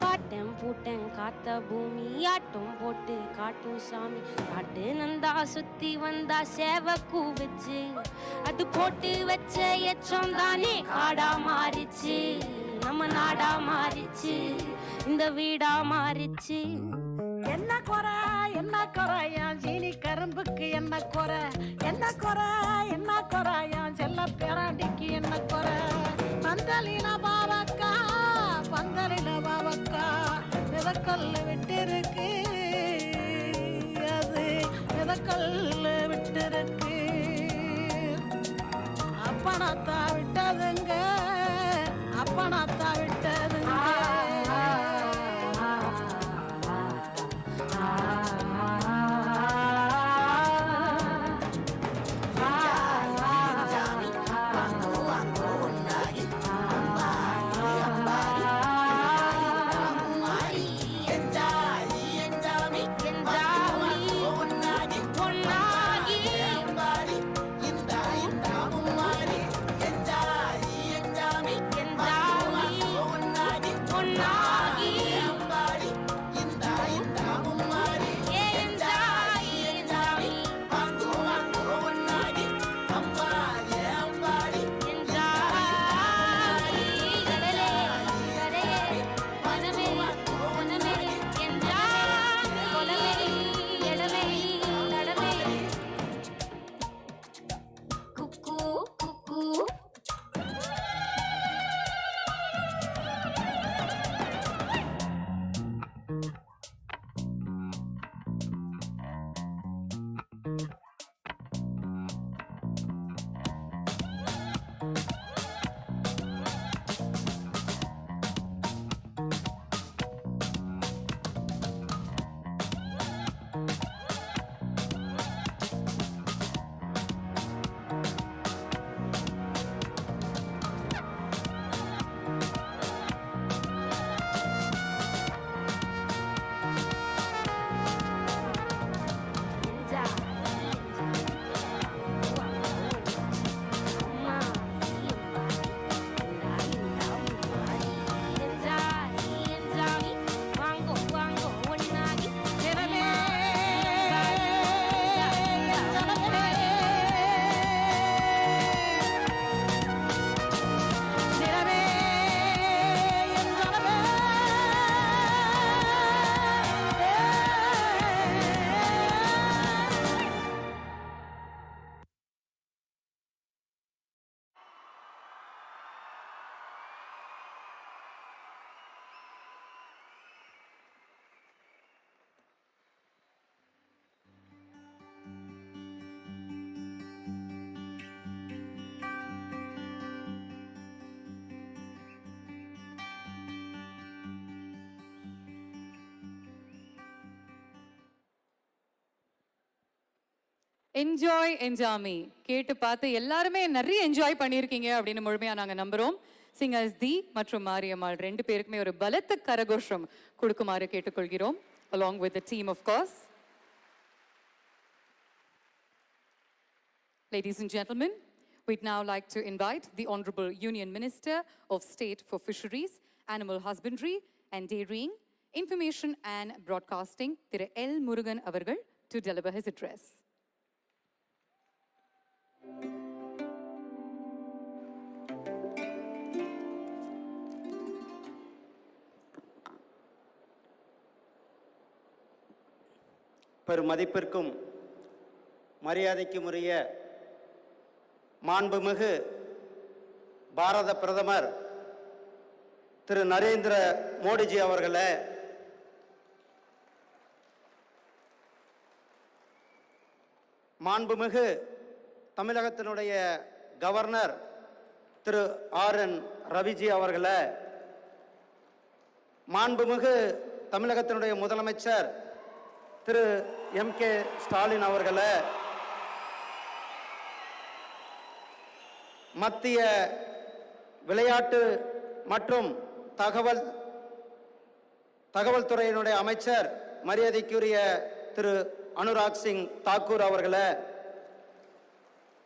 பாட்டம் பூட்டம் காத்த பூமி ஆட்டம் போட்டு காட்டும் சாமி காட்டு நந்தா சுத்தி வந்தா சேவ கூவச்சு அது போட்டு வச்ச எச்சம் தானே காடா மாறிச்சு நம்ம நாடா மாறிச்சு இந்த வீடா மாறிச்சு என்ன குறை என் சீனி கரும்புக்கு என்ன குறை என் செல்ல பேராண்டிக்கு என்ன குறை பந்தலின பாவக்கா விதக்கல்லு விட்டிருக்கு அது விதக்கல்லு விட்டிருக்கு அப்பனாத்தா விட்டதுங்க என்ஜாய் என்ஜாமி கேட்டு பார்த்து எல்லாருமே நிறைய என்ஜாய் பண்ணியிருக்கீங்க அப்படின்னு முழுமையாக நாங்கள் நம்புகிறோம். சிங்கர்ஸ் தி மற்றும் மாரியம்மாள் ரெண்டு பேருக்குமே ஒரு பலத்த கரகோஷம் கொடுக்குமாறு கேட்டுக்கொள்கிறோம். along with the team of course. Ladies and gentlemen, we'd now like to invite the Honorable Union Minister of State for Fisheries, Animal Husbandry and Dairying, Information and Broadcasting, Thiru L. Murugan avargal to deliver his address. பெருமதிப்பிற்கும் மரியாதைக்கும் உரிய மாண்புமிகு பாரத பிரதமர் திரு நரேந்திர மோடிஜி அவர்களே, மாண்புமிகு தமிழகத்தினுடைய governor திரு R. N.. Raviji அவர்களே, மாண்புமிகு தமிழகத்தினுடைய முதலமைச்சர் திரு எம்.கே. ஸ்டாலின் அவர்களே, மத்திய விளையாட்டு மற்றும் தகவல் துறையினுடைய அமைச்சர் மரியாதைக்குரிய திரு அனுராக் சிங் தாக்கூர் அவர்களே,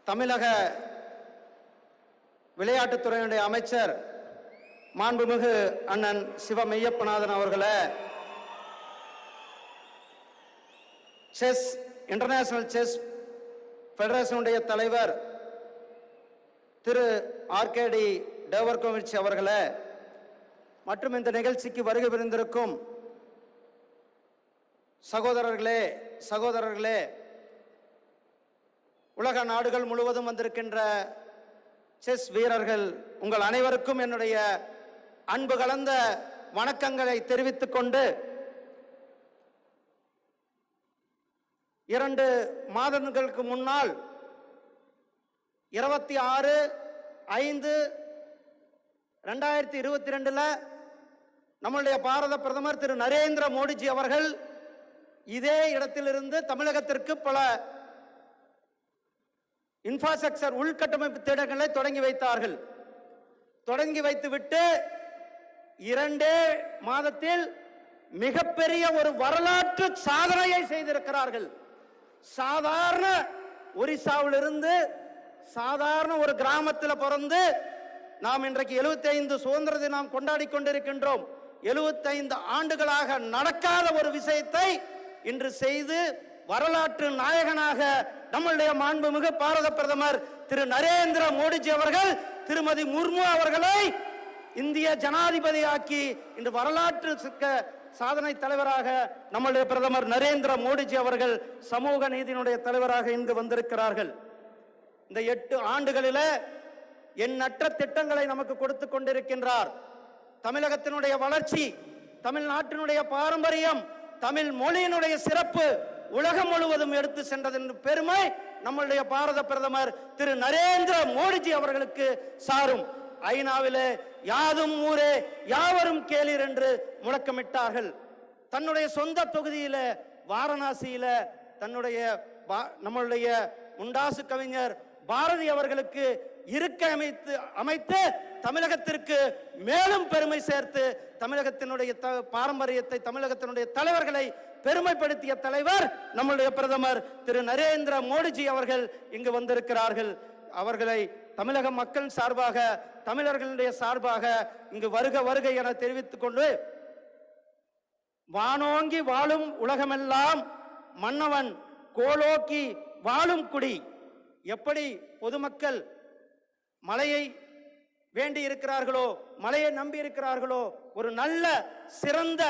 தமிழக விளையாட்டுத்துறையினுடைய அமைச்சர் மாண்புமிகு அண்ணன் சிவ மெய்யப்பநாதன் அவர்களே, இன்டர்நேஷனல் செஸ் ஃபெடரேஷனுடைய தலைவர் திரு ஆர்கேடி டேவர்கோவிச் அவர்களே, மற்றும் இந்த நிகழ்ச்சிக்கு வருகை புரிந்திருக்கும் சகோதரர்களே, உலக நாடுகள் முழுவதும் வந்திருக்கின்ற செஸ் வீரர்கள், உங்கள் அனைவருக்கும் என்னுடைய அன்பு கலந்த வணக்கங்களை தெரிவித்துக் கொண்டு, 2 மாதங்களுக்கு முன்னால் 26/5/2022 நம்முடைய பாரத பிரதமர் திரு நரேந்திர மோடிஜி அவர்கள் இதே இடத்திலிருந்து தமிழகத்திற்கு பல இன்ஃப்ராஸ்ட்ரக்சர் உள்கட்டமைப்பு திட்டங்களை தொடங்கி வைத்தார்கள். தொடங்கி வைத்துவிட்டு 2 மாதத்தில் மிகப்பெரிய ஒரு வரலாற்று சாதனையை செய்திருக்கிறார்கள். சாதாரண ஒரிசாவிலிருந்து சாதாரண ஒரு கிராமத்தில் பிறந்து நாம் இன்றைக்கு 75 சுதந்திர தினம் கொண்டாடி கொண்டிருக்கின்றோம். 75 ஆண்டுகளாக நடக்காத ஒரு விஷயத்தை இன்று செய்து வரலாற்று நாயகனாக நம்முடைய மாண்புமிகு பாரத பிரதமர் திரு நரேந்திர மோடிஜி அவர்கள் திருமதி முர்மு அவர்களை இந்திய ஜனாதிபதியாக்கி இன்று வரலாற்று சாதனை தலைவராக நம்முடைய பிரதமர் நரேந்திர மோடிஜி அவர்கள் சமூக நீதியினுடைய தலைவராக இங்கு வந்திருக்கிறார்கள். இந்த 8 ஆண்டுகளில் எண்ணற்ற திட்டங்களை நமக்கு கொடுத்து கொண்டிருக்கின்றார். தமிழகத்தினுடைய வளர்ச்சி, தமிழ்நாட்டினுடைய பாரம்பரியம், தமிழ் மொழியினுடைய சிறப்பு உலகம் முழுவதும் எடுத்து சென்றதன் பெருமை நம்முடைய பாரத பிரதமர் திரு நரேந்திர மோடிஜி அவர்களுக்கு சாரும். ஐநாவிலே யாதும் ஊரே யாவரும் கேளீர் என்று முழக்கமிட்டார்கள். தன்னுடைய சொந்த தொகுதியில வாரணாசியில நம்முடைய முண்டாசு கவிஞர் பாரதி அவர்களுக்கு இருக்கை அமைத்து தமிழகத்திற்கு மேலும் பெருமை சேர்த்து தமிழகத்தினுடைய பாரம்பரியத்தை, தமிழகத்தினுடைய தலைவர்களை பெருமைப்படுத்திய தலைவர் நம்முடைய பிரதமர் திரு நரேந்திர மோடிஜி அவர்கள் இங்கு வந்திருக்கிறார்கள். அவர்களை தமிழக மக்கள் சார்பாக, தமிழர்களுடைய சார்பாக இங்கு வருக என தெரிவித்துக் கொண்டு, வானோங்கி வாழும் உலகமெல்லாம் மன்னவன் கோலோக்கி வாழும் குடி. எப்படி பொதுமக்கள் மழையை வேண்டி இருக்கிறார்களோ, மழையை நம்பி இருக்கிறார்களோ, ஒரு நல்ல சிறந்த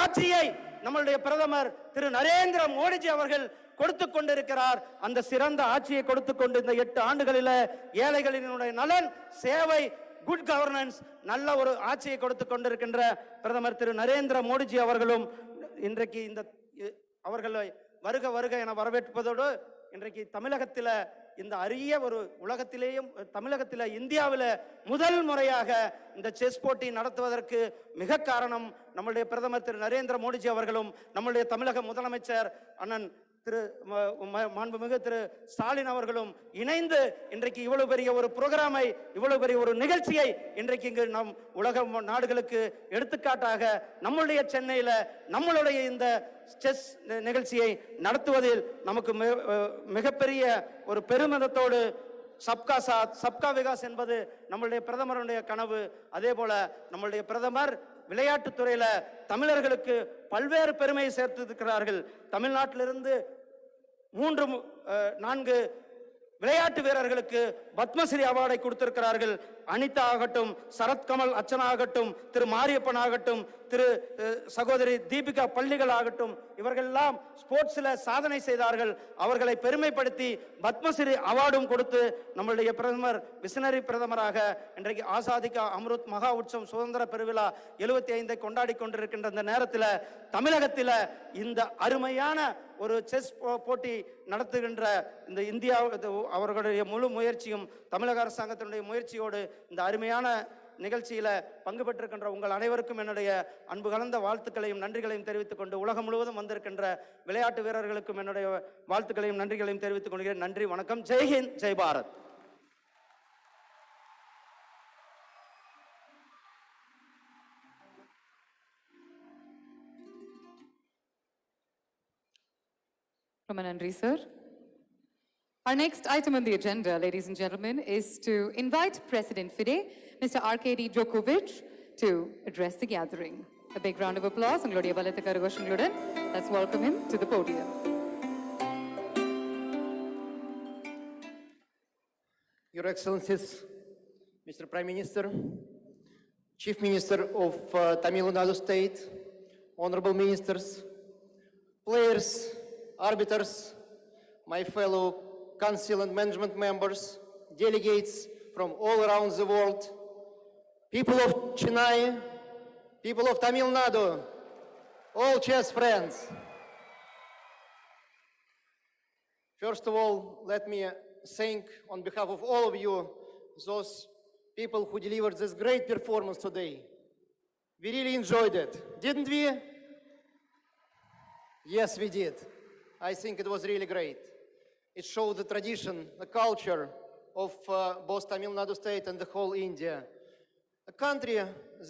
ஆட்சியை நம்மளுடைய பிரதமர் திரு நரேந்திர மோடிஜி அவர்கள் கொடுத்து கொண்டிருக்கிறார். அந்த சிறந்த ஆட்சியை கொடுத்து கொண்டு இந்த 8 ஆண்டுகளில் ஏழைகளினுடைய நலன், சேவை, குட் கவர்னன்ஸ், நல்ல ஒரு ஆட்சியை கொடுத்து கொண்டிருக்கின்ற பிரதமர் திரு நரேந்திர மோடிஜி அவர்களும் இன்றைக்கு இந்த அவர்களை வருக என வரவேற்பதோடு, இன்றைக்கு தமிழகத்தில் இந்த அரிய ஒரு உலகத்திலேயும் தமிழகத்தில் இந்தியாவில் முதல் முறையாக இந்த செஸ் போட்டி நடத்துவதற்கு மிக காரணம் நம்முடைய பிரதமர் திரு நரேந்திர மோடிஜி அவர்களும் நம்முடைய தமிழக முதலமைச்சர் அண்ணன் திரு மாண்புமிகு திரு ஸ்டாலின் அவர்களும் இணைந்து இன்றைக்கு இவ்வளவு பெரிய ஒரு புரோகிராமை, இவ்வளவு பெரிய ஒரு நிகழ்ச்சியை இன்றைக்கு இங்கு நம் உலக நாடுகளுக்கு எடுத்துக்காட்டாக நம்முடைய சென்னையில் நம்மளுடைய இந்த செஸ் நிகழ்ச்சியை நடத்துவதில் நமக்கு மிகப்பெரிய ஒரு பெருமிதத்தோடு சப்கா சாத் சப்கா விகாஸ் என்பது நம்மளுடைய பிரதமருடைய கனவு. அதே போல நம்மளுடைய பிரதமர் விளையாட்டுத்துறையில தமிழர்களுக்கு பல்வேறு பெருமையை சேர்த்திருக்கிறார்கள். தமிழ்நாட்டிலிருந்து 3-4 விளையாட்டு வீரர்களுக்கு பத்மஸ்ரீ அவார்டை கொடுத்திருக்கிறார்கள். அனிதா ஆகட்டும், சரத்கமல் அர்ச்சனா ஆகட்டும், திரு மாரியப்பன் ஆகட்டும், திரு சகோதரி தீபிகா பள்ளிகள் ஆகட்டும், இவர்கள் எல்லாம் ஸ்போர்ட்ஸ்ல சாதனை செய்தார்கள். அவர்களை பெருமைப்படுத்தி பத்மஸ்ரீ அவார்டும் கொடுத்து நம்மளுடைய பிரதமர் விசனரி பிரதமராக இன்றைக்கு ஆசாதிகா அம்ருத் மகா உற்சவம் சுதந்திர பெருவிழா 75 கொண்டாடி கொண்டிருக்கின்ற இந்த நேரத்தில் தமிழகத்தில் இந்த அருமையான ஒரு செஸ் போட்டி நடத்துகின்ற இந்த இந்தியா அவர்களுடைய முழு முயற்சியும் தமிழக அரசாங்கத்தினுடைய முயற்சியோடு இந்த அருமையான நிகழ்ச்சியில பங்கு பெற்றிருக்கின்ற உங்கள் அனைவருக்கும் என்னுடைய அன்பு கலந்த வாழ்த்துக்களையும் நன்றிகளையும் தெரிவித்துக் கொண்டு, உலகம் முழுவதும் வந்திருக்கின்ற விளையாட்டு வீரர்களுக்கும் என்னுடைய வாழ்த்துக்களையும் நன்றிகளையும் தெரிவித்துக் கொள்கிறேன். நன்றி, வணக்கம். Jai Hind, Jai Bharat. Ramanandri, sir. Our next item on the agenda, ladies and gentlemen, is to invite President Fide, Mr. Arkady Djokovic, to address the gathering. A big round of applause. Let's welcome him to the podium. Your Excellencies, Mr. Prime Minister, Chief Minister of Tamil Nadu State, honorable ministers, players, arbiters, my fellow council and management members, delegates from all around the world, people of Chennai, people of Tamil Nadu, all chess friends. First of all, let me thank on behalf of all of you those people who delivered this great performance today. We really enjoyed it, didn't we? Yes, we did. I think it was really great. It showed the tradition, the culture of both Tamil Nadu State and the whole India. A country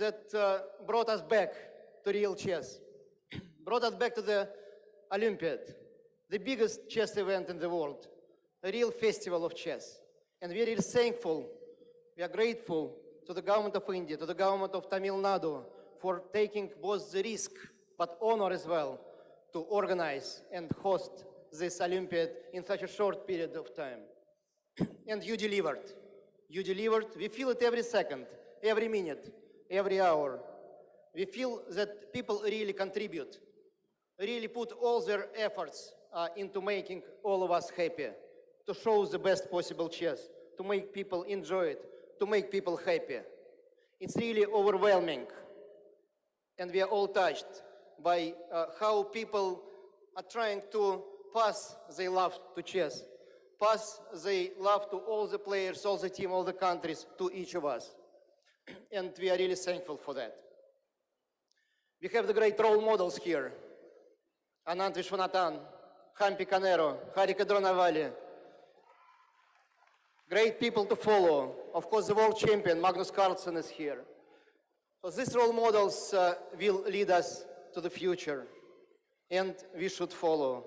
that brought us back to real chess, brought us back to the Olympiad, the biggest chess event in the world, a real festival of chess. And we are really thankful, we are grateful to the government of India, to the government of Tamil Nadu for taking both the risk, but honor as well, to organize and host this Olympiad in such a short period of time. And you delivered. You delivered. We feel it every second, every minute, every hour. We feel that people really contribute, really put all their efforts into making all of us happy, to show the best possible chess, to make people enjoy it, to make people happy. It's really overwhelming. And we are all touched by how people are trying to pass their love to chess, pass their love to all the players, all the team, all the countries, to each of us. And we are really thankful for that. We have the great role models here. Anand Vishwanathan, Hampi Canero, Harika Dronavali. Great people to follow. Of course, the world champion, Magnus Carlsen, is here. So these role models will lead us to the future, and we should follow.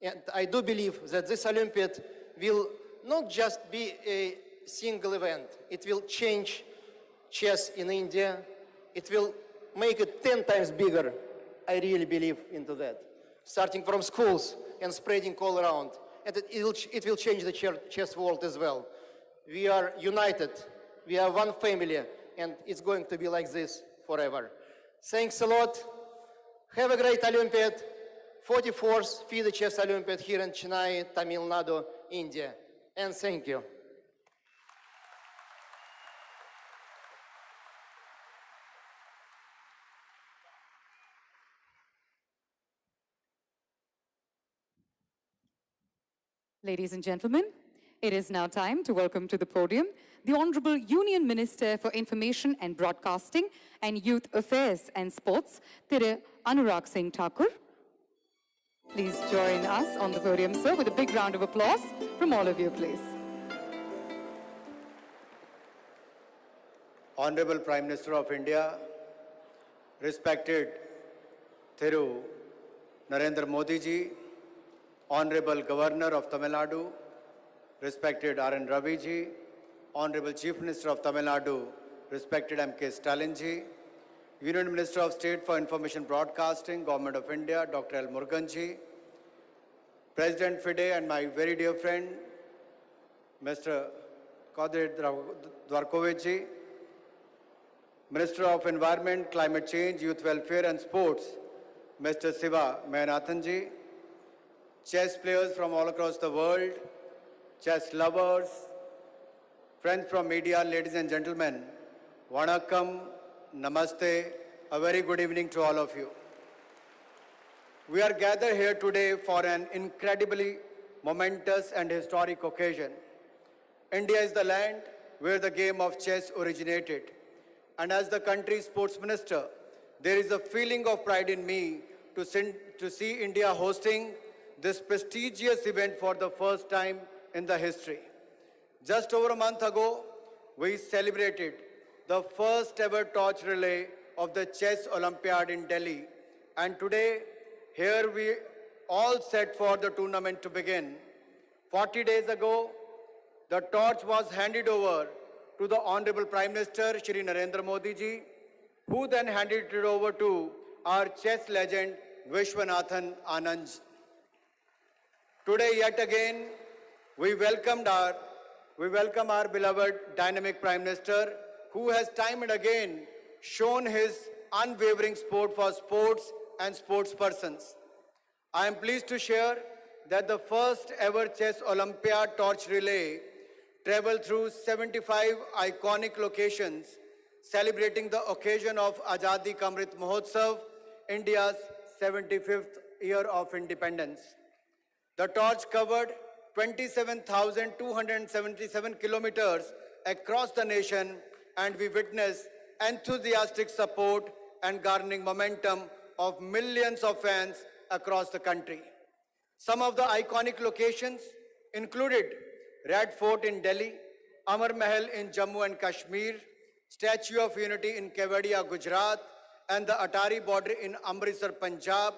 And I do believe that this Olympiad will not just be a single event. It will change chess in India. It will make it 10 times bigger. I really believe into that. Starting from schools and spreading all around. And it will change the chess world as well. We are united. We are one family. And it's going to be like this forever. Thanks a lot. Have a great Olympiad. 44th FIDE Chess Olympiad here in Chennai, Tamil Nadu, India. And thank you. Ladies and gentlemen, it is now time to welcome to the podium the Honorable Union Minister for Information and Broadcasting and Youth Affairs and Sports, Thiru Anurag Singh Thakur. Please join us on the podium, sir, with a big round of applause from all of you, please. Honorable Prime Minister of India, respected Thiru Narendra Modi ji, Honorable Governor of Tamil Nadu, respected R.N. Ravi ji, Honorable Chief Minister of Tamil Nadu, respected M.K. Stalin ji, Union Minister of State for Information Broadcasting, Government of India, Dr. L. Murugan ji, President Fide and my very dear friend, Mr. Okhdfcbank Dwarkovic ji, Minister of Environment, Climate Change, Youth Welfare and Sports, Mr. Siva Mayanathan ji, chess players from all across the world, chess lovers, friends from media, ladies and gentlemen, Vanakkam, Namaste, a very good evening to all of you. We are gathered here today for an incredibly momentous and historic occasion. India is the land where the game of chess originated. And as the country's sports minister, there is a feeling of pride in me to see India hosting this prestigious event for the first time in the history. Just over a month ago, we celebrated the first ever torch relay of the Chess Olympiad in Delhi. And today, here we all set for the tournament to begin. 40 days ago, the torch was handed over to the Honorable Prime Minister, Shri Narendra Modi ji, who then handed it over to our chess legend, Vishwanathan Anand. Today, yet again, we welcome our beloved dynamic Prime Minister, who has time and again shown his unwavering support for sports and sports persons. I am pleased to share that the first ever chess Olympiad torch relay traveled through 75 iconic locations, celebrating the occasion of Azadi Ka Amrit Mahotsav, India's 75th year of independence. The torch covered 27,277 kilometers across the nation, and we witnessed enthusiastic support and garnering momentum of millions of fans across the country. Some of the iconic locations included Red Fort in Delhi, Amar Mahal in Jammu and Kashmir, Statue of Unity in Kevadia, Gujarat, and the Atari border in Amritsar, Punjab,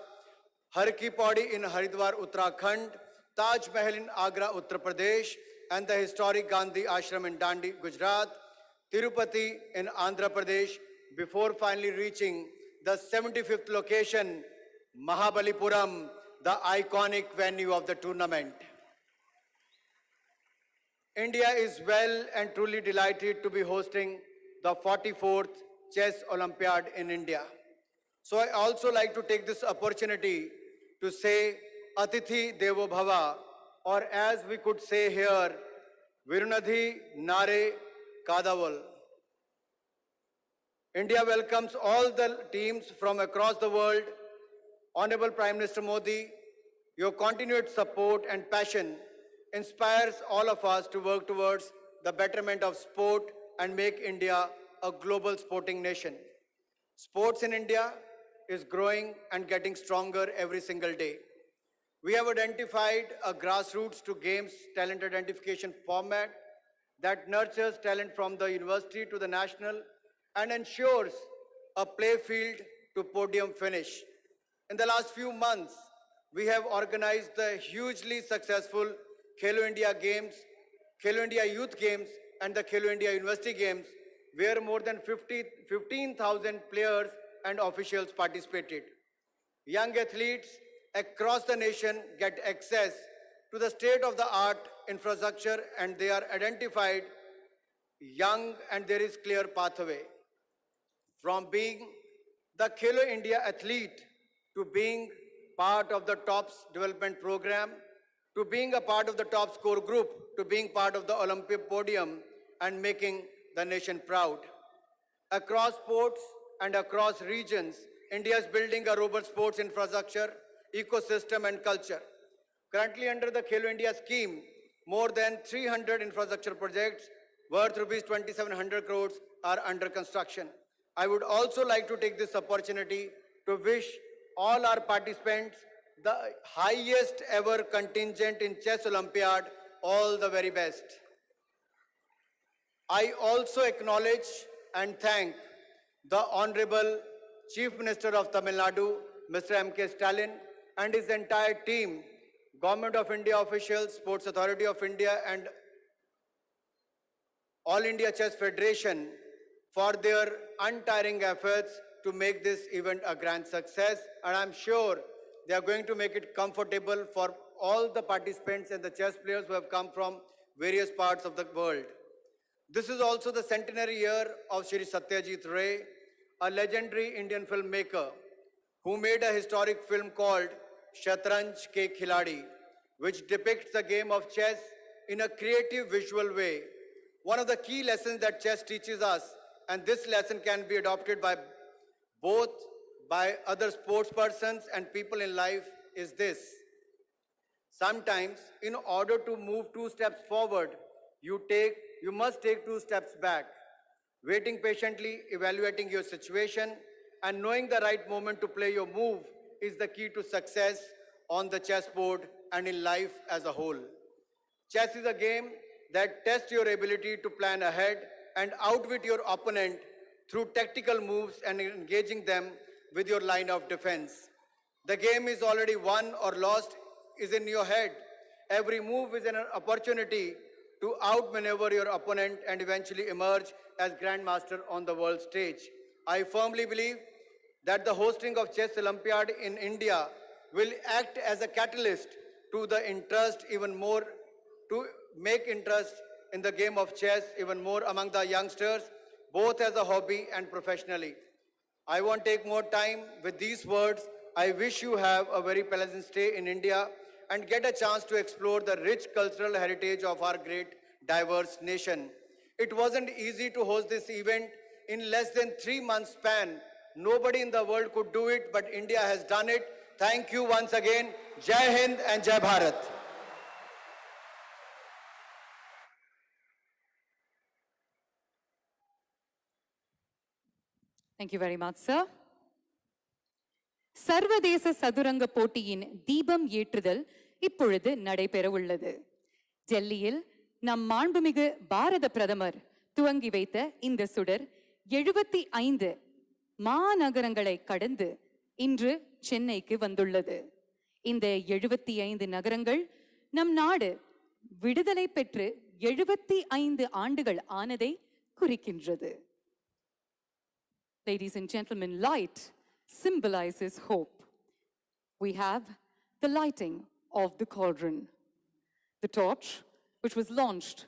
Har Ki Pauri in Haridwar, Uttarakhand, Taj Mahal in Agra, Uttar Pradesh, and the historic Gandhi Ashram in Dandi, Gujarat, Tirupati in Andhra Pradesh, before finally reaching the 75th location, Mahabalipuram, the iconic venue of the tournament. India is well and truly delighted to be hosting the 44th Chess Olympiad in India. So I also like to take this opportunity to say Atithi Devo Bhava, or as we could say here, Virunadhi Nare Kadaval. India welcomes all the teams from across the world. Honorable Prime Minister Modi, your continued support and passion inspires all of us to work towards the betterment of sport and make India a global sporting nation. Sports in India is growing and getting stronger every single day. We have identified a grassroots to games talent identification format that nurtures talent from the university to the national and ensures a play field to podium finish. In the last few months, we have organized the hugely successful Khelo India Games, Khelo India Youth Games, and the Khelo India University Games, where more than 15,000 players and officials participated. Young athletes across the nation get access to the state-of-the-art infrastructure, and they are identified young, and there is clear pathway. From being the Khelo India athlete to being part of the TOPS development program, to being a part of the top score group, to being part of the Olympic podium and making the nation proud. Across sports and across regions, India is building a robust sports infrastructure, ecosystem and culture. Currently under the Khelo India scheme, more than 300 infrastructure projects worth rupees 2,700 crores are under construction. I would also like to take this opportunity to wish all our participants, the highest ever contingent in Chess Olympiad, all the very best. I also acknowledge and thank the Honorable Chief Minister of Tamil Nadu, Mr. M.K. Stalin, and his entire team, Government of India officials, Sports Authority of India, and All India Chess Federation for their untiring efforts to make this event a grand success. And I'm sure they are going to make it comfortable for all the participants and the chess players who have come from various parts of the world. This is also the centenary year of Shri Satyajit Ray, a legendary Indian filmmaker who made a historic film called Shatranj Ke Khiladi, which depicts the game of chess in a creative visual way. One of the key lessons that chess teaches us, and this lesson can be adopted by both by other sports persons and people in life, is this. Sometimes, in order to move 2 steps forward, you must take 2 steps back. Waiting patiently, evaluating your situation, and knowing the right moment to play your move is the key to success on the chessboard and in life as a whole. Chess is a game that tests your ability to plan ahead and outwit your opponent through tactical moves and engaging them with your line of defense. The game is already won or lost is in your head. Every move is an opportunity to outmaneuver your opponent and eventually emerge as grandmaster on the world stage. I firmly believe that the hosting of Chess Olympiad in India will act as a catalyst to the interest even more, to make interest in the game of chess even more among the youngsters, both as a hobby and professionally. I won't take more time with these words. I wish you have a very pleasant stay in India and get a chance to explore the rich cultural heritage of our great diverse nation. It wasn't easy to host this event in less than 3 months span. Nobody in the world could do it, but India has done it. Thank you once again. Jai Hind and Jai Bharat. Thank you very much, sir. சர்வதேச சதுரங்க போட்டியின் தீபம் ஏற்றுதல் இப்பொழுது நடைபெற உள்ளது. டெல்லியில் நம் மாண்புமிகு பாரத பிரதமர் துவங்கி வைத்த இந்த சுடர் 75 மாநகரங்களை கடந்து இன்று சென்னைக்கு வந்துள்ளது. இந்த 75 நகரங்கள் நம் நாடு விடுதலை பெற்று 75 ஆண்டுகள் ஆனதை குறிக்கின்றது. Ladies and gentlemen, light symbolizes hope. We have the lighting of the cauldron. The torch, which was launched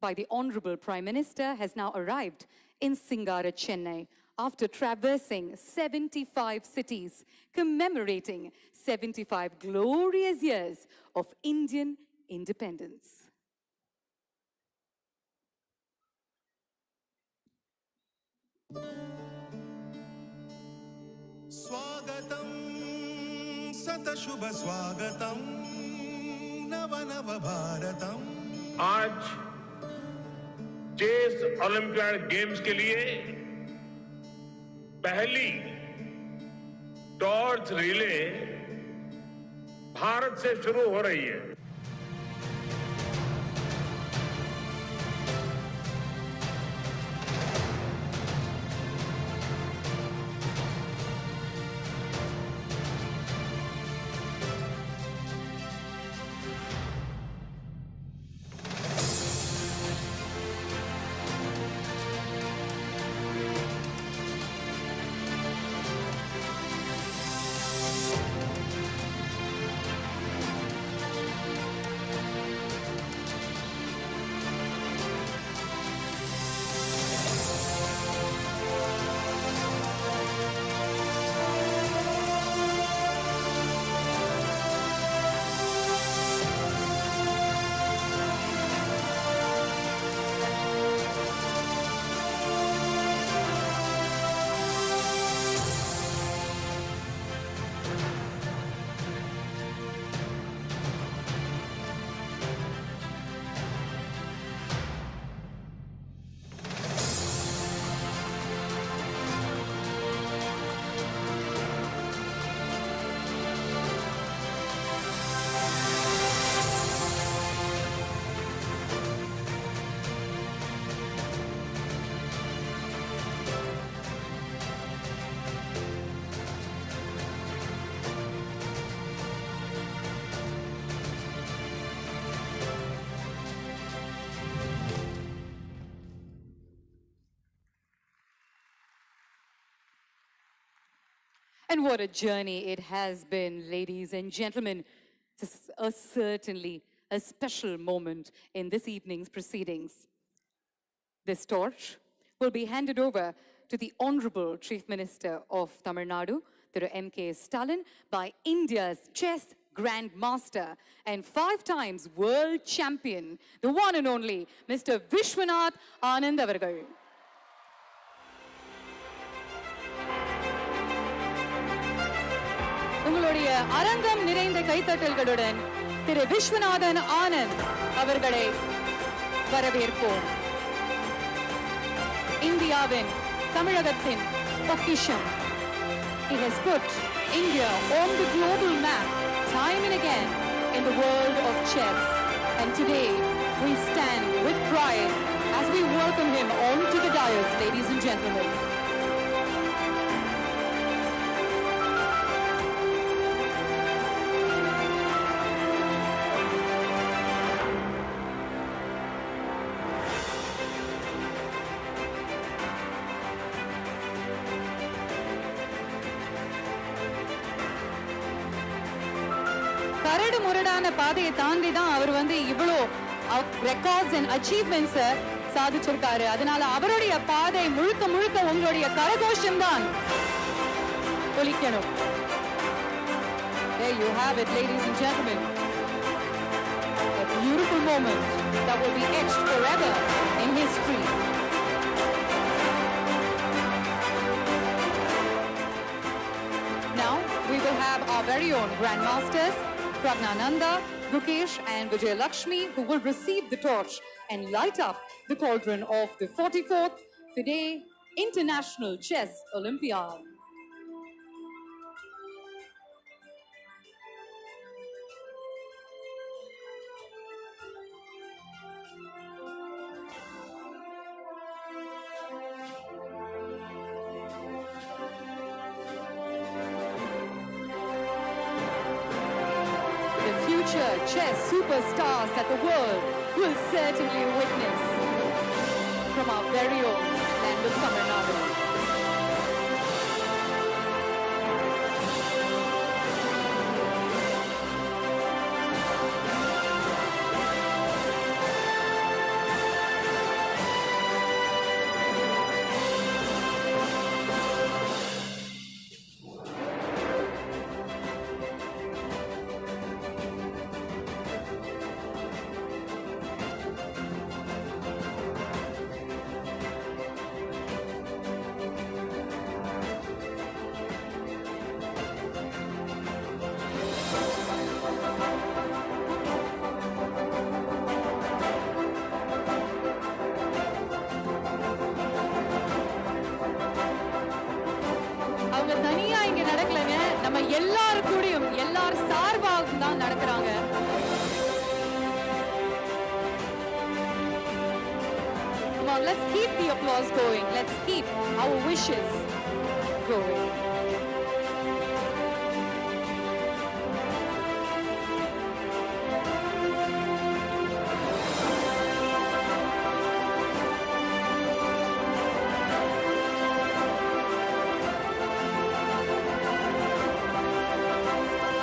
by the Honorable Prime Minister, has now arrived in Singara, Chennai, after traversing 75 cities, commemorating 75 glorious years of Indian independence. स्वागतम सतशुभ स्वागतम नव नव भारतम। आज chess olympiad games के लिए पहली torch relay Bharat से शुरू हो रही है। And what a journey it has been, ladies and gentlemen. This is certainly a special moment in this evening's proceedings. This torch will be handed over to the Honorable Chief Minister of Tamil Nadu, Thiru M.K. Stalin, by India's chess Grandmaster and 5 times world champion, the one and only Mr. Vishwanath Anand avargal. உங்களுடைய அரங்கம் நிறைந்த கைத்தட்டல்களுடன் திரு விஸ்வநாதன் ஆனந்த் அவர்களை வரவேற்போம். இந்தியாவின் தமிழகத்தின் பொக்கிஷம். He has put India on the global map time and again in the world of chess. And today we stand with pride as we welcome him onto the dais, ladies and gentlemen. கரடு முரடான பாதையை தாண்டி தான் அவர் இவ்வளோ records and achievements சாதிச்சிருக்காரு. அதனால அவருடைய பாதை முழுக்க முழுக்க உங்களுடைய கரகோஷம் தான் ஒலிக்கணும். There you have it, ladies and gentlemen. A beautiful moment that will be etched forever in history. Now we will have our very own Grandmasters, Pragnananda, Rukesh and Vijayalakshmi, who will receive the torch and light up the cauldron of the 44th Fide International Chess Olympiad. Chess superstars that the world will certainly witness from our very own land of Tamil Nadu. Let's keep the applause going. Let's keep our wishes going.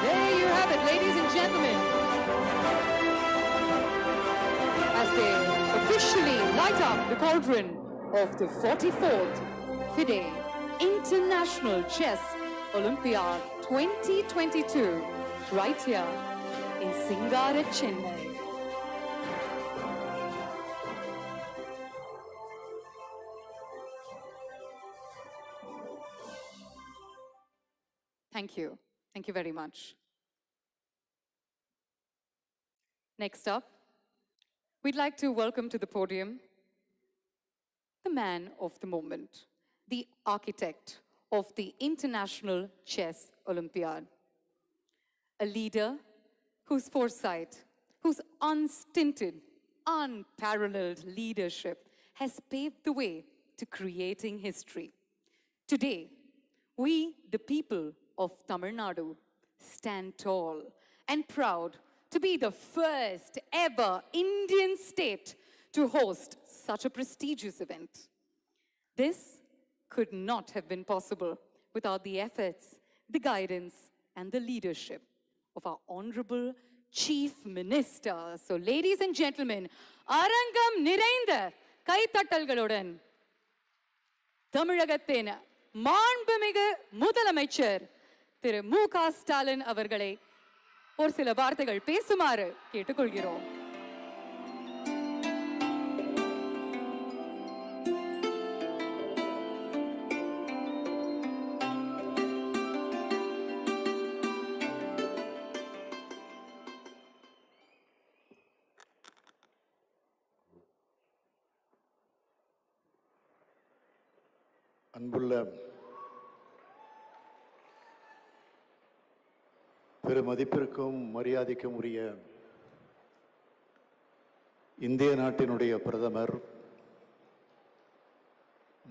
There you have it, ladies and gentlemen. As they officially light up the cauldron of the 44th Fide International Chess Olympiad 2022 right here in Singara, Chennai. Thank you. Thank you very much. Next up, we'd like to welcome to the podium the man of the moment, the architect of the International Chess Olympiad, a leader whose foresight, whose unstinted, unparalleled leadership has paved the way to creating history. Today, we, the people of Tamil Nadu, stand tall and proud to be the first ever Indian state to host such a prestigious event. This could not have been possible without the efforts, the guidance, and the leadership of our Honorable Chief Minister. So, ladies and gentlemen, Arangam Nirainda Kaittattalgaludan Tamilagathina மாண்புமிகு முதலமைச்சர் திரு மு.க. ஸ்டாலின் அவர்களை ஒரு சில வார்த்தைகள் பேசுமாறு கேட்டுக்கொள்கிறோம். அன்புள்ள பெருமதிப்பிற்கும் மரியாதைக்கும் உரிய இந்திய நாட்டினுடைய பிரதமர்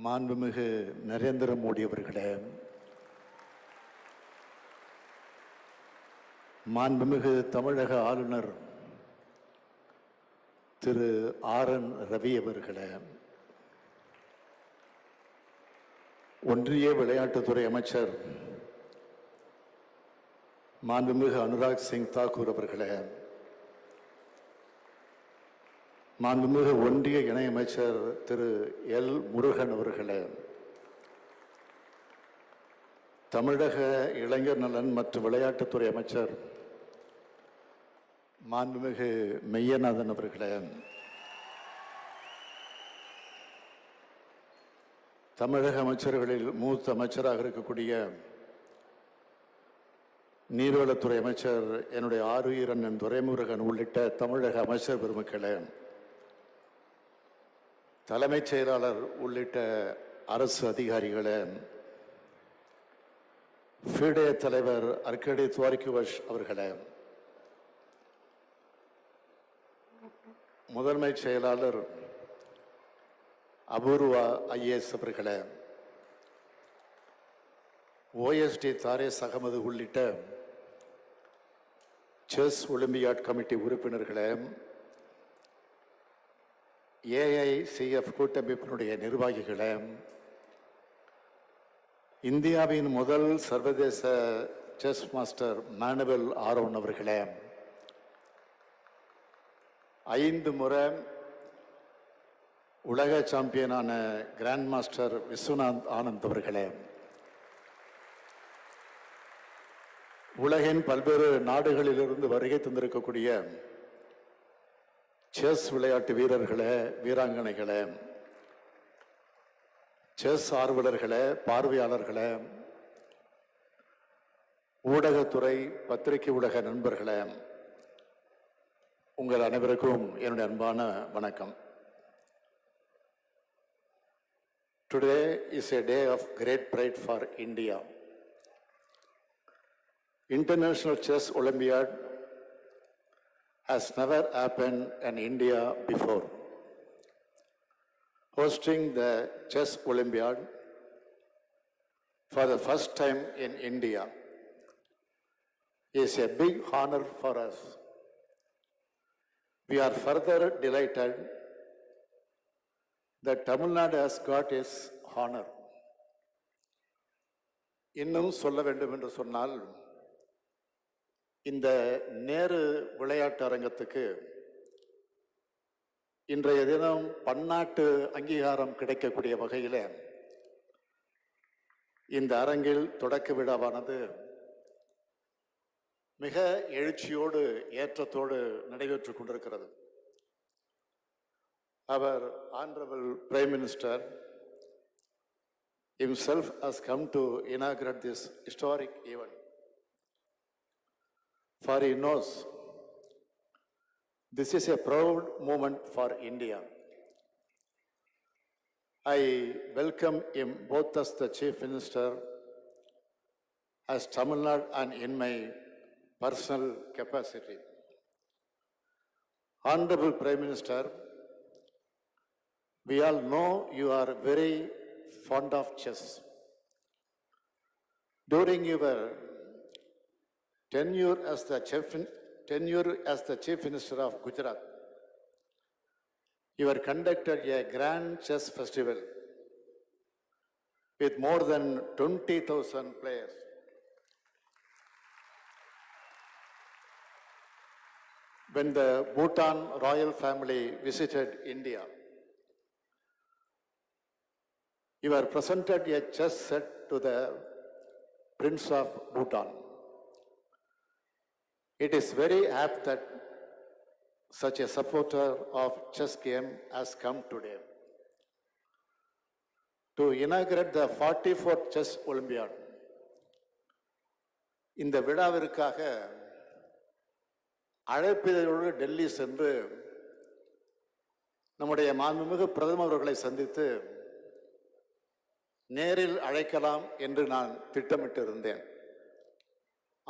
மாண்புமிகு நரேந்திர மோடி அவர்களே, மாண்புமிகு தமிழக ஆளுநர் திரு ஆர்.என். ரவி அவர்களே, ஒன்றிய விளையாட்டுத்துறை அமைச்சர் மாண்புமிகு அனுராக் சிங் தாக்கூர் அவர்களே, மாண்புமிகு ஒன்றிய இணையமைச்சர் திரு எல் முருகன் அவர்களே, தமிழக இளைஞர் நலன் மற்றும் விளையாட்டுத்துறை அமைச்சர் மாண்புமிகு மெய்யநாதன் அவர்களே, தமிழக அமைச்சர்களில் மூத்த அமைச்சராக இருக்கக்கூடிய நீர்வளத்துறை அமைச்சர் என்னுடைய ஆருயிர் அண்ணன் துரைமுருகன் உள்ளிட்ட தமிழக அமைச்சர் பெருமக்களே, தலைமைச் செயலாளர் உள்ளிட்ட அரசு அதிகாரிகளே, ஃபீடே தலைவர் அர்கடி துவாரிகுவஷ் அவர்களே, முதன்மை செயலாளர் அபூர்வா ஐஏஎஸ் அவர்களே, ஓஎஸ்டி தாரேஸ் அகமது உள்ளிட்ட செஸ் ஒலிம்பியாட் கமிட்டி உறுப்பினர்களே, ஏஐசிஎஃப் கூட்டமைப்பினுடைய நிர்வாகிகளே, இந்தியாவின் முதல் சர்வதேச செஸ் மாஸ்டர் மானுவல் ஆரோன் அவர்களே, 5 முறை உலக சாம்பியனான கிராண்ட் மாஸ்டர் விஸ்வநாத் ஆனந்த் அவர்களே, உலகின் பல்வேறு நாடுகளிலிருந்து வருகை தந்திருக்கக்கூடிய செஸ் விளையாட்டு வீரர்களே, வீராங்கனைகளே, செஸ் ஆர்வலர்களே, பார்வையாளர்களே, ஊடகத்துறை பத்திரிகை உலக நண்பர்களே, உங்கள் அனைவருக்கும் என்னுடைய அன்பான வணக்கம். Today is a day of great pride for India. International Chess Olympiad has never happened in India before. Hosting the Chess Olympiad for the first time in India is a big honor for us. We are further delighted that Tamil Nadu has got its honor. இன்னும் சொல்ல வேண்டும் என்று சொன்னால், இந்த நேரு விளையாட்டு அரங்கத்துக்கு இன்றைய தினம் பன்னாட்டு அங்கீகாரம் கிடைக்கக்கூடிய வகையில் இந்த அரங்கில் தொடக்க விழாவானது மிக எழுச்சியோடு ஏற்றத்தோடு நடைபெற்றுக் கொண்டிருக்கிறது. Our Honorable Prime Minister himself has come to inaugurate this historic event. For he knows this is a proud moment for India. I welcome him both as the Chief Minister, as Tamil Nadu, and in my personal capacity. Honorable Prime Minister, we all know you are very fond of chess. During your tenure as the Chief Minister of Gujarat, you have conducted a grand chess festival with more than 20,000 players. When the Bhutan royal family visited India, you were presented a chess set to the Prince of Bhutan. It is very apt that such a supporter of chess game has come today to inaugurate the 44th Chess Olympiad. இந்த விழாவிற்காக அழைப்பிதழோடு டெல்லி சென்று நம்முடைய மாண்புமிகு பிரதமர் அவர்களை சந்தித்து நேரில் அழைக்கலாம் என்று நான் திட்டமிட்டு இருந்தேன்.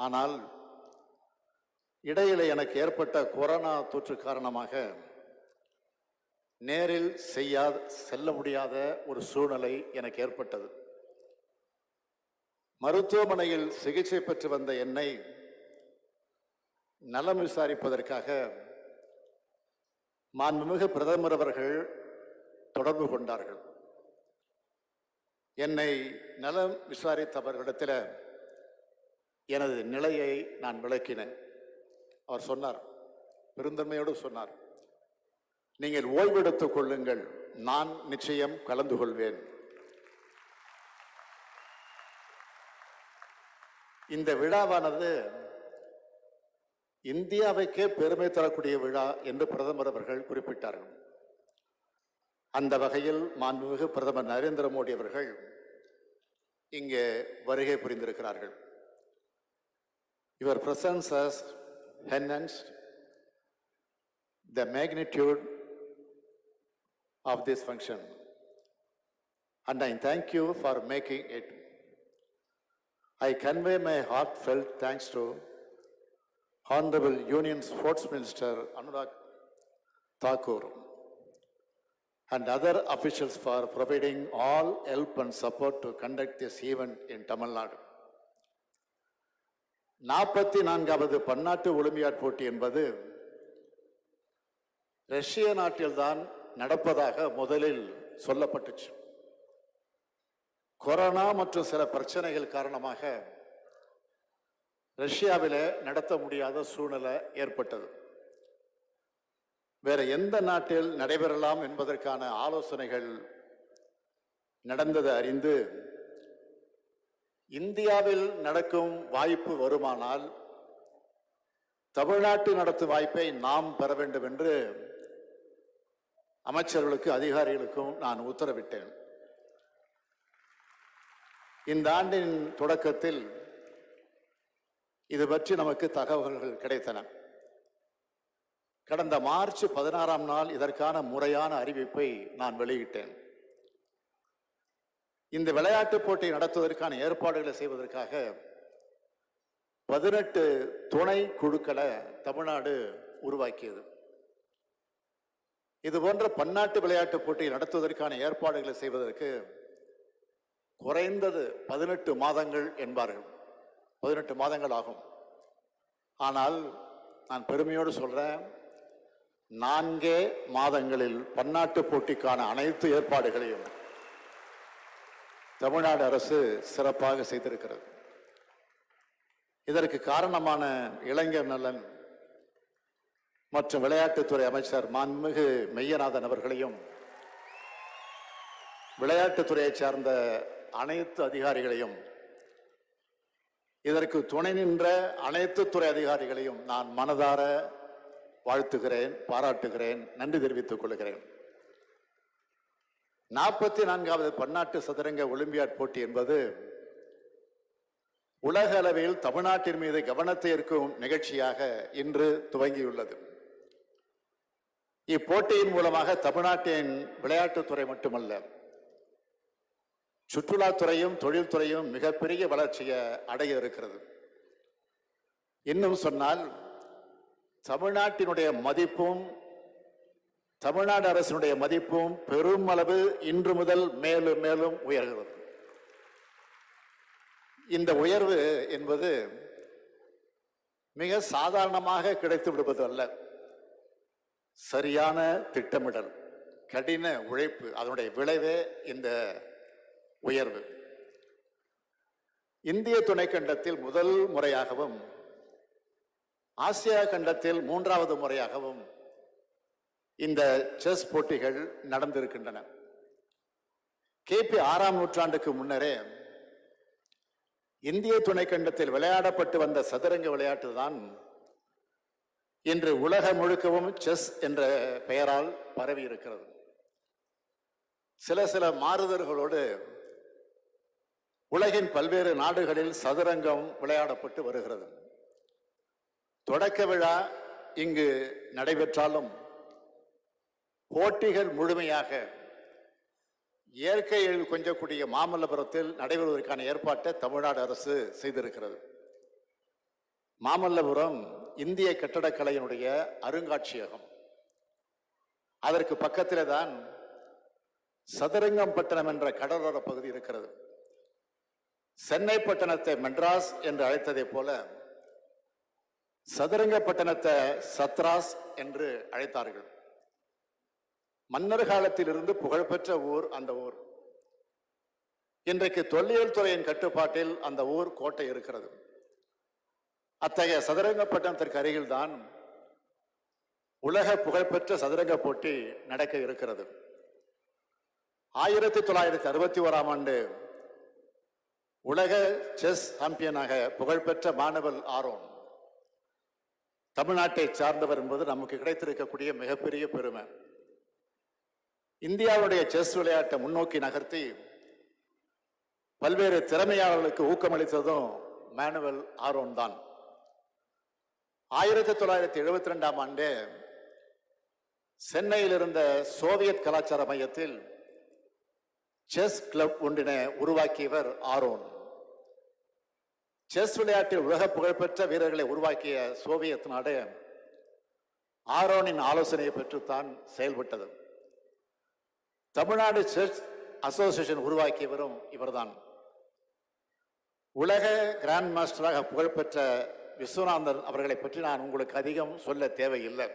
ஆனால் இடையிலே எனக்கு ஏற்பட்ட கொரோனா தொற்று காரணமாக நேரில் செல்ல முடியாத ஒரு சூழ்நிலை எனக்கு ஏற்பட்டது. மருத்துவமனையில் சிகிச்சை பெற்று வந்த என்னை நலம் விசாரிப்பதற்காக மாண்புமிகு பிரதமர் அவர்கள் தொடர்பு கொண்டார்கள். என்னை நலம் விசாரித்தவர்களிடத்தில் எனது நிலையை நான் விளக்கினேன். அவர் சொன்னார், பெருந்தன்மையோடு சொன்னார், நீங்கள் ஓய்வெடுத்துக் கொள்ளுங்கள், நான் நிச்சயம் கலந்து கொள்வேன். இந்த விழாவானது இந்தியாவுக்கே பெருமை தரக்கூடிய விழா என்று பிரதமர் அவர்கள் குறிப்பிட்டார்கள். அந்த வகையில் மாண்புமிகு பிரதமர் நரேந்திர மோடி அவர்கள் இங்கே வருகை புரிந்திருக்கிறார்கள். Your presence has enhanced the magnitude of this function, and I thank you for making it. I convey my heartfelt thanks to Honorable Union Sports Minister Anurag Thakur and other officials for providing all help and support to conduct this event in Tamil Nadu. 44வது பன்னாட்டு olympiad போட்டி என்பது ரஷ்ய நாட்டில்தான் நடப்பதாக முதலில் சொல்லப்பட்டுச்சு. Corona மற்றும் சில பிரச்சனைகள் காரணமாக ரஷ்யாவில் நடத்த முடியாத சூழ்நிலை ஏற்பட்டது. வேற எந்த நாட்டில் நடைபெறலாம் என்பதற்கான ஆலோசனைகள் நடந்தது அறிந்து இந்தியாவில் நடக்கும் வாய்ப்பு வருமானால் தமிழ்நாட்டு நடத்தும் வாய்ப்பை நாம் பெற வேண்டும் என்று அமைச்சர்களுக்கு அதிகாரிகளுக்கும் நான் உத்தரவிட்டேன். இந்த ஆண்டின் தொடக்கத்தில் இது பற்றி நமக்கு தகவல்கள் கிடைத்தன. கடந்த மார்ச் 16ஆம் நாள் இதற்கான முறையான அறிவிப்பை நான் வெளியிட்டேன். இந்த விளையாட்டுப் போட்டி நடத்துவதற்கான ஏற்பாடுகளை செய்வதற்காக 18 துணை குழுக்களை தமிழ்நாடு உருவாக்கியது. இது போன்ற பன்னாட்டு விளையாட்டுப் போட்டி நடத்துவதற்கான ஏற்பாடுகளை செய்வதற்கு குறைந்தது 18 மாதங்கள் என்பார்கள். 18 மாதங்கள் ஆகும். ஆனால் நான் பெருமையோடு சொல்றேன், 4 மாதங்களில் பன்னாட்டு போட்டிக்கான அனைத்து ஏற்பாடுகளையும் தமிழ்நாடு அரசு சிறப்பாக செய்திருக்கிறது. இதற்கு காரணமான இளைஞர் நலன் மற்றும் விளையாட்டுத்துறை அமைச்சர் மாண்புமிகு மெய்யநாதன் அவர்களையும் விளையாட்டுத்துறையை சார்ந்த அனைத்து அதிகாரிகளையும் இதற்கு துணை நின்ற அனைத்து துறை அதிகாரிகளையும் நான் மனதார வாழ்த்துகிறேன், பாராட்டுகிறேன், நன்றி தெரிவித்துக் கொள்கிறேன். 44வது பன்னாட்டு சதுரங்க ஒலிம்பியாட் போட்டி என்பது உலக அளவில் தமிழ்நாட்டின் மீது கவனத்தை ஈர்க்கும் நிகழ்ச்சியாக இன்று துவங்கியுள்ளது. இப்போட்டியின் மூலமாக தமிழ்நாட்டின் விளையாட்டுத்துறை மட்டுமல்ல, சுற்றுலாத்துறையும் தொழில்துறையும் மிகப்பெரிய வளர்ச்சியை அடைய இருக்கிறது. இன்னும் சொன்னால் தமிழ்நாட்டினுடைய மதிப்பும் தமிழ்நாடு அரசினுடைய மதிப்பும் பெரும் அளவு இன்று முதல் மேலும் மேலும் உயர்கிறது. இந்த உயர்வு என்பது மிக சாதாரணமாக கிடைத்து விடுவது அல்ல. சரியான திட்டமிடல், கடின உழைப்பு, அதனுடைய விளைவே இந்த உயர்வு. இந்திய துணைக்கண்டத்தில் முதல் முறையாகவும் ஆசியா கண்டத்தில் 3வது முறையாகவும் இந்த செஸ் போட்டிகள் நடந்திருக்கின்றன. கிபி 6ஆம் நூற்றாண்டுக்கு முன்னரே இந்திய துணைக்கண்டத்தில் விளையாடப்பட்டு வந்த சதுரங்க விளையாட்டு தான் இன்று உலகம் முழுக்கவும் செஸ் என்ற பெயரால் பரவி இருக்கிறது. சில மாறுதல்களோடு உலகின் பல்வேறு நாடுகளில் சதுரங்கம் விளையாடப்பட்டு வருகிறது. தொடக்க விழா இங்கு நடைபெற்றாலும் போட்டிகள் முழுமையாக இயற்கையில் கொஞ்சக்கூடிய மாமல்லபுரத்தில் நடைபெறுவதற்கான ஏற்பாட்டை தமிழ்நாடு அரசு செய்திருக்கிறது. மாமல்லபுரம் இந்திய கட்டடக்கலையினுடைய அருங்காட்சியகம். அதற்கு பக்கத்திலே தான் சதுரங்கம்பட்டினம் என்ற கடலோர பகுதி இருக்கிறது. சென்னை பட்டணத்தை மெட்ராஸ் என்று அழைத்ததை போல சதுரங்கப்பட்டினத்தை சத்ராஸ் என்று அழைத்தார்கள். மன்னர் காலத்தில் இருந்து புகழ்பெற்ற ஊர் அந்த ஊர். இன்றைக்கு தொல்லியல் துறையின் கட்டுப்பாட்டில் அந்த ஊர் கோட்டை இருக்கிறது. அத்தகைய சதுரங்க பட்டணத்திற்கு அருகில்தான் உலக புகழ்பெற்ற சதுரங்க போட்டி நடக்க இருக்கிறது. 1961ஆம் ஆண்டு உலக செஸ் சாம்பியனாக புகழ்பெற்ற மாணவல் ஆரோன் தமிழ்நாட்டை சார்ந்தவர் என்பது நமக்கு கிடைத்திருக்கக்கூடிய மிகப்பெரிய பெருமை. இந்தியாவுடைய செஸ் விளையாட்டை முன்னோக்கி நகர்த்தி பல்வேறு திறமையாளர்களுக்கு ஊக்கமளித்ததும் மானுவல் ஆரோன் தான். 1972ஆம் ஆண்டு சென்னையில் இருந்த சோவியத் கலாச்சார மையத்தில் செஸ் கிளப் ஒன்றினை உருவாக்கியவர் ஆரோன். செஸ் விளையாட்டில் உலக புகழ்பெற்ற வீரர்களை உருவாக்கிய சோவியத் நாடு ஆரோனின் ஆலோசனையை பெற்றுத்தான் செயல்பட்டது. தமிழ்நாடு செஸ் அசோசியேஷன் உருவாக்கியவரும் இவர்தான். உலக கிராண்ட் மாஸ்டராக புகழ்பெற்ற விஸ்வநாதன் அவர்களை பற்றி நான் உங்களுக்கு அதிகம் சொல்ல தேவையில்லை.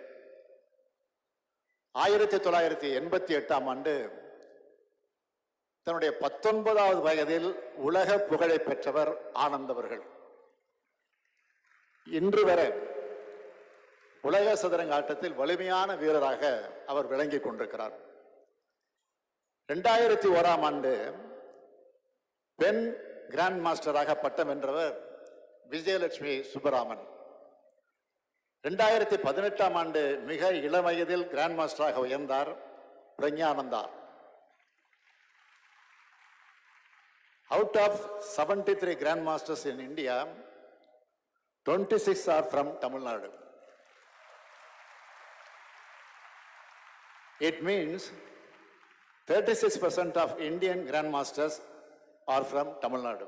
1988ஆம் ஆண்டு தன்னுடைய 19வது வயதில் உலக புகழை பெற்றவர் ஆனந்த் அவர்கள். இன்று வரை உலக சதுரங்க ஆட்டத்தில் வலிமையான வீரராக அவர் விளங்கிக் கொண்டிருக்கிறார். 2001ஆம் ஆண்டு பெண் கிராண்ட் மாஸ்டராக பட்டம் வென்றவர் விஜயலட்சுமி சுப்பராமன். 2018ஆம் ஆண்டு மிக இளம் வயதில் grand மாஸ்டராக உயர்ந்தார் Praggnanandhaa. Out of 73 Grand Masters in India, 26 are from Tamil Nadu. It means 36% of Indian Grand Masters are from Tamil Nadu.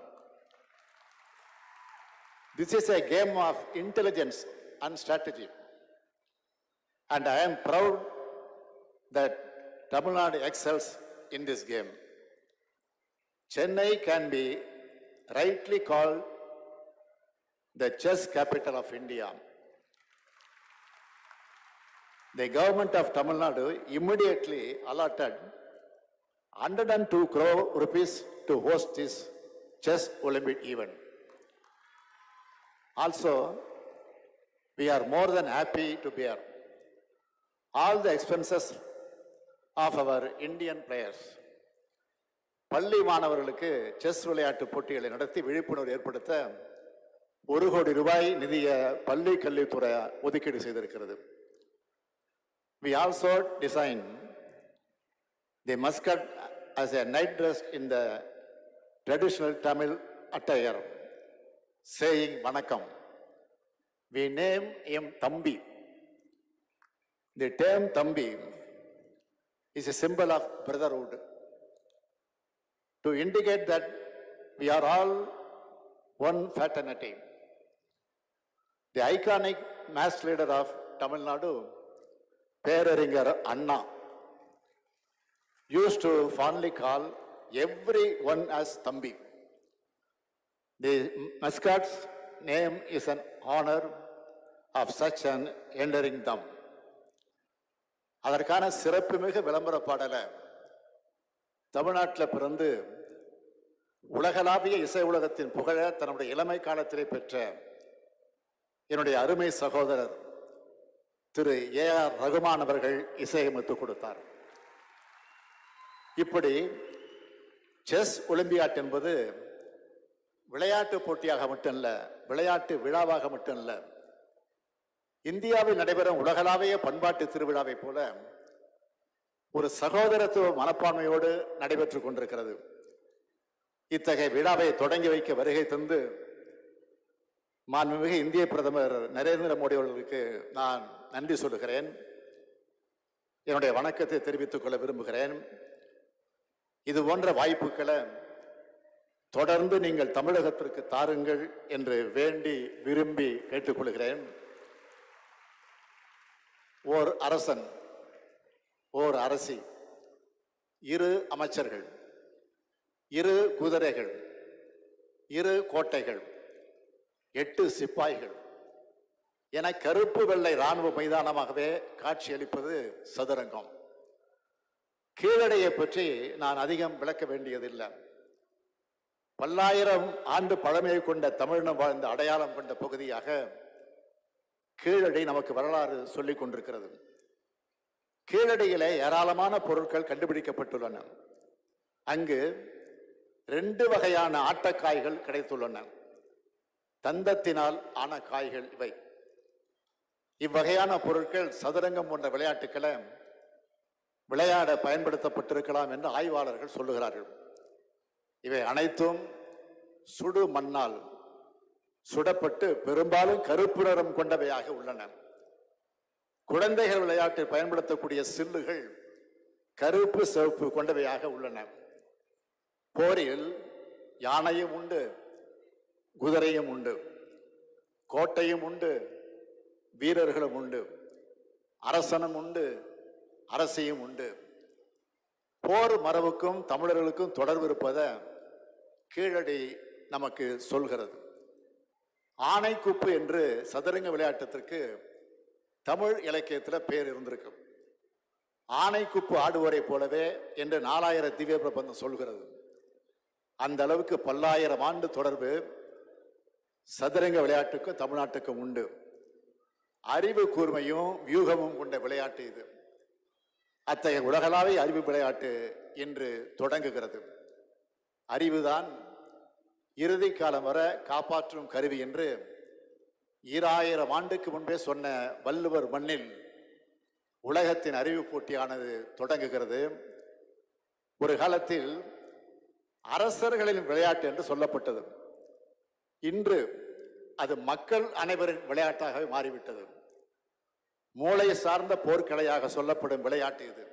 This is a game of intelligence and strategy. And I am proud that Tamil Nadu excels in this game. Chennai can be rightly called the chess capital of India. The government of Tamil Nadu immediately allotted 102 crore rupees to host this chess Olympiad event. Also, we are more than happy to bear all the expenses of our Indian players. பள்ளி மாணவர்களுக்கு chess விளையாட்டு போட்டிகளை நடத்தி விழிப்புணர்வு ஏற்படுத்த 1 கோடி ரூபாய் நிதியை பள்ளி கல்வித்துறை ஒதுக்கீடு செய்திருக்கிறது. We also designed the mascot as a night dress in the traditional Tamil attire, saying Vanakkam. We name him Thambi. The term Thambi is a symbol of brotherhood, to indicate that we are all one fraternity. The iconic mass leader of Tamil Nadu, Peraringer Anna, used to fondly call everyone as Thambi. The mascot's name is an honor of such an enduring thumb. அதற்கான சிறப்புமிகு விளம்பர பாடலை தமிழ்நாட்டில் பிறந்து உலகளாவிய இசை உலகத்தின் புகழ தன்னுடைய இளமை காலத்திலே பெற்ற என்னுடைய அருமை சகோதரர் திரு ஏஆர் ரகுமான் அவர்கள் இசையமைத்து கொடுத்தார். இப்படி செஸ் ஒலிம்பியாட் என்பது விளையாட்டு போட்டியாக மட்டுமல்ல, விளையாட்டு விழாவாக மட்டுமல்ல, இந்தியாவில் நடைபெறும் உலகளாவிய பண்பாட்டு திருவிழாவை போல ஒரு சகோதரத்துவ மனப்பான்மையோடு நடைபெற்றுக் கொண்டிருக்கிறது. இத்தகைய விழாவை தொடங்கி வைக்க வருகை தந்து மாண்புமிகு இந்திய பிரதமர் நரேந்திர மோடி அவர்களுக்கு நான் நன்றி சொல்லுகிறேன். என்னுடைய வணக்கத்தை தெரிவித்துக் கொள்ள விரும்புகிறேன். இது போன்ற வாய்ப்புகளை தொடர்ந்து நீங்கள் தமிழகத்திற்கு தாருங்கள் என்று வேண்டி விரும்பி கேட்டுக்கொள்கிறேன். ஓர் அரசன், ஓர் அரசி, 2 அமைச்சர்கள், 2 குதிரைகள், 2 கோட்டைகள், 8 சிப்பாய்கள் என கருப்பு வெள்ளை இராணுவ மைதானமாகவே காட்சியளிப்பது சதுரங்கம். கீழடையை பற்றி நான் அதிகம் விளக்க வேண்டியதில்லை. பல்லாயிரம் ஆண்டு பழமையை கொண்ட தமிழினம் வாழ்ந்த அடையாளம் கொண்ட பகுதியாக கீழடி நமக்கு வரலாறு சொல்லிக் கொண்டிருக்கிறது. கீழடியிலே ஏராளமான பொருட்கள் கண்டுபிடிக்கப்பட்டுள்ளன. அங்கு 2 வகையான ஆட்டக்காய்கள் கிடைத்துள்ளன. தந்தத்தினால் ஆன காய்கள் இவை. இவ்வகையான பொருட்கள் சதுரங்கம் போன்ற விளையாட்டுக்களை விளையாட பயன்படுத்தப்பட்டிருக்கலாம் என்று ஆய்வாளர்கள் சொல்லுகிறார்கள். இவை அனைத்தும் சுடு மண்ணால் சுடப்பட்டு பெரும்பாலும் கருப்பு நிறம் கொண்டவையாக உள்ளன. குழந்தைகள் விளையாட்டில் பயன்படுத்தக்கூடிய சில்லுகள் கருப்பு சிவப்பு கொண்டவையாக உள்ளன. போரில் யானையும் உண்டு, குதிரையும் உண்டு, கோட்டையும் உண்டு, வீரர்களும் உண்டு, அரசனும் உண்டு, அரசியும் உண்டு. போர் மரபுக்கும் தமிழர்களுக்கும் தொடர்பு இருப்பதை கீழடி நமக்கு சொல்கிறது. ஆனைக்குப்பு என்று சதுரங்க விளையாட்டத்திற்கு தமிழ் இலக்கியத்தில் பேர் இருந்திருக்கு. ஆனைக்குப்பு ஆடுவோரை போலவே என்று 4000 திவ்ய பிரபந்தம் சொல்கிறது. அந்த அளவுக்கு பல்லாயிரம் ஆண்டு தொடர்பு சதுரங்க விளையாட்டுக்கும் தமிழ்நாட்டுக்கும் உண்டு. அறிவு கூர்மையும் வியூகமும் கொண்ட விளையாட்டு இது. அத்தகைய உலகளாவிய அறிவு விளையாட்டு இன்று தொடங்குகிறது. அறிவுதான் இறுதி காலம் வர காப்பாற்றும் கருவி என்று 2000 ஆண்டுக்கு முன்பே சொன்ன வள்ளுவர் மண்ணில் உலகத்தின் அறிவு போட்டியானது தொடங்குகிறது. ஒரு காலத்தில் அரசர்களின் விளையாட்டு என்று சொல்லப்பட்டது. இன்று அது மக்கள் அனைவரின் விளையாட்டாக மாறிவிட்டது. மூளை சார்ந்த போர்க்கலையாக சொல்லப்படும் விளையாட்டு இது.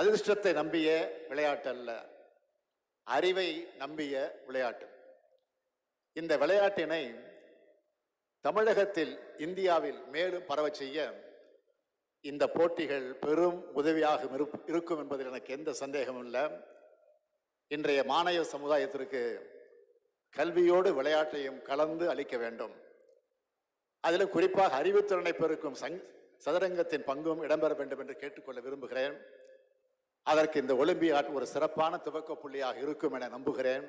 அதிர்ஷ்டத்தை நம்பிய விளையாட்டு அல்ல, அறிவை நம்பிய விளையாட்டு. இந்த விளையாட்டினை தமிழகத்தில் இந்தியாவில் மேலும் பரவச் செய்ய இந்த போட்டிகள் பெரும் உதவியாக இருக்கும் என்பதில் எனக்கு எந்த சந்தேகமும் இல்லை. இன்றைய மாணவ சமுதாயத்திற்கு கல்வியோடு விளையாட்டையும் கலந்து அளிக்க வேண்டும். அதில் குறிப்பாக அறிவுத்திறனை பெருக்கும் சதுரங்கத்தின் பங்கும் இடம்பெற வேண்டும் என்று கேட்டுக்கொள்ள விரும்புகிறேன். அதற்கு இந்த ஒலிம்பியாட் ஒரு சிறப்பான துவக்க புள்ளியாக இருக்கும் என நம்புகிறேன்.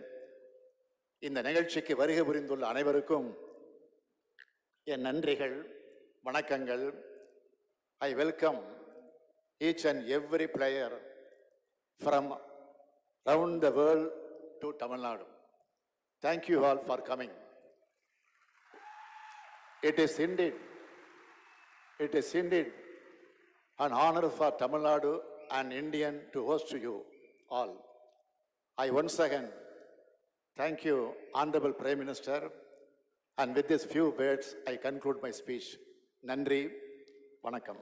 இந்த நிகழ்ச்சிக்கு வருகை புரிந்துள்ள அனைவருக்கும் என் நன்றிகள், வணக்கங்கள். I welcome each and every player from around the world to Tamil Nadu. Thank you all for coming. It is indeed an honor for Tamil Nadu and Indian to host you all. I once again thank you, Honorable Prime Minister, and with these few words I conclude my speech. Nandri, vanakkam.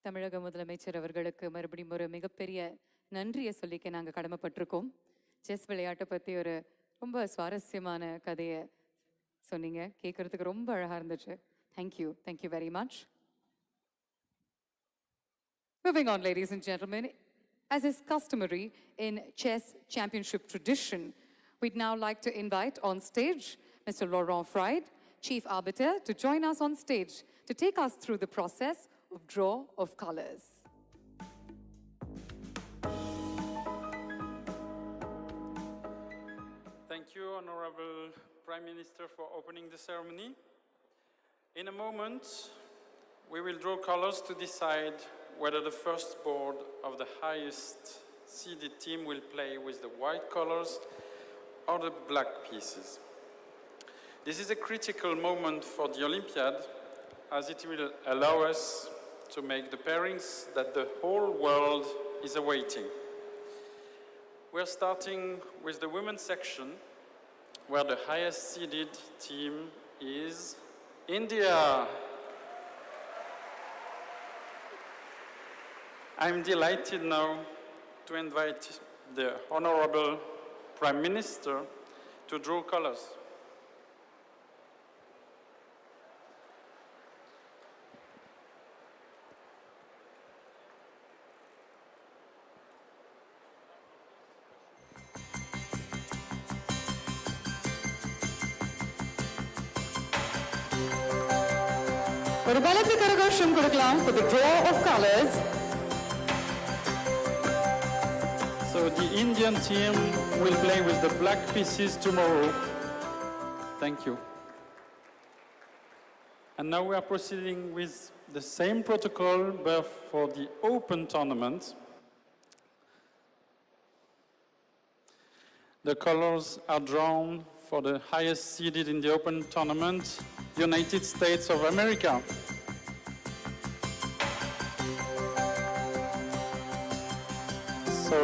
தமிழக முதலமைச்சர் அவர்களுக்கு மறுபடியும் ஒரு மிகப்பெரிய நன்றியை சொல்லிக்க நாங்கள் கடமைப்பட்டிருக்கோம். Chess விளையாட்டை பற்றி ஒரு ரொம்ப சுவாரஸ்யமான கதையை சொன்னீங்க. கேட்கறதுக்கு ரொம்ப அழகாக இருந்துச்சு. Thank you very much. Moving on, ladies and gentlemen, as is customary in chess championship tradition, we'd now like to invite on stage Mr. Laurent Fide, Chief Arbiter, to join us on stage to take us through the process of draw of colors. Thank you, Honorable Prime Minister, for opening the ceremony. In a moment, we will draw colors to decide whether the first board of the highest seeded team will play with the white colors or the black pieces. This is a critical moment for the Olympiad, as it will allow us to make the pairings that the whole world is awaiting. We're starting with the women's section, where the highest seeded team is India. I'm delighted now to invite the Honorable Prime Minister to draw colors. ஒரு பலத்த கரகோஷம் கொடுக்கலாம் for the draw of colors. So the Indian team will play with the black pieces tomorrow. Thank you. And now we are proceeding with the same protocol but for the open tournament. The colors are drawn for the highest seeded in the open tournament, United States of America. So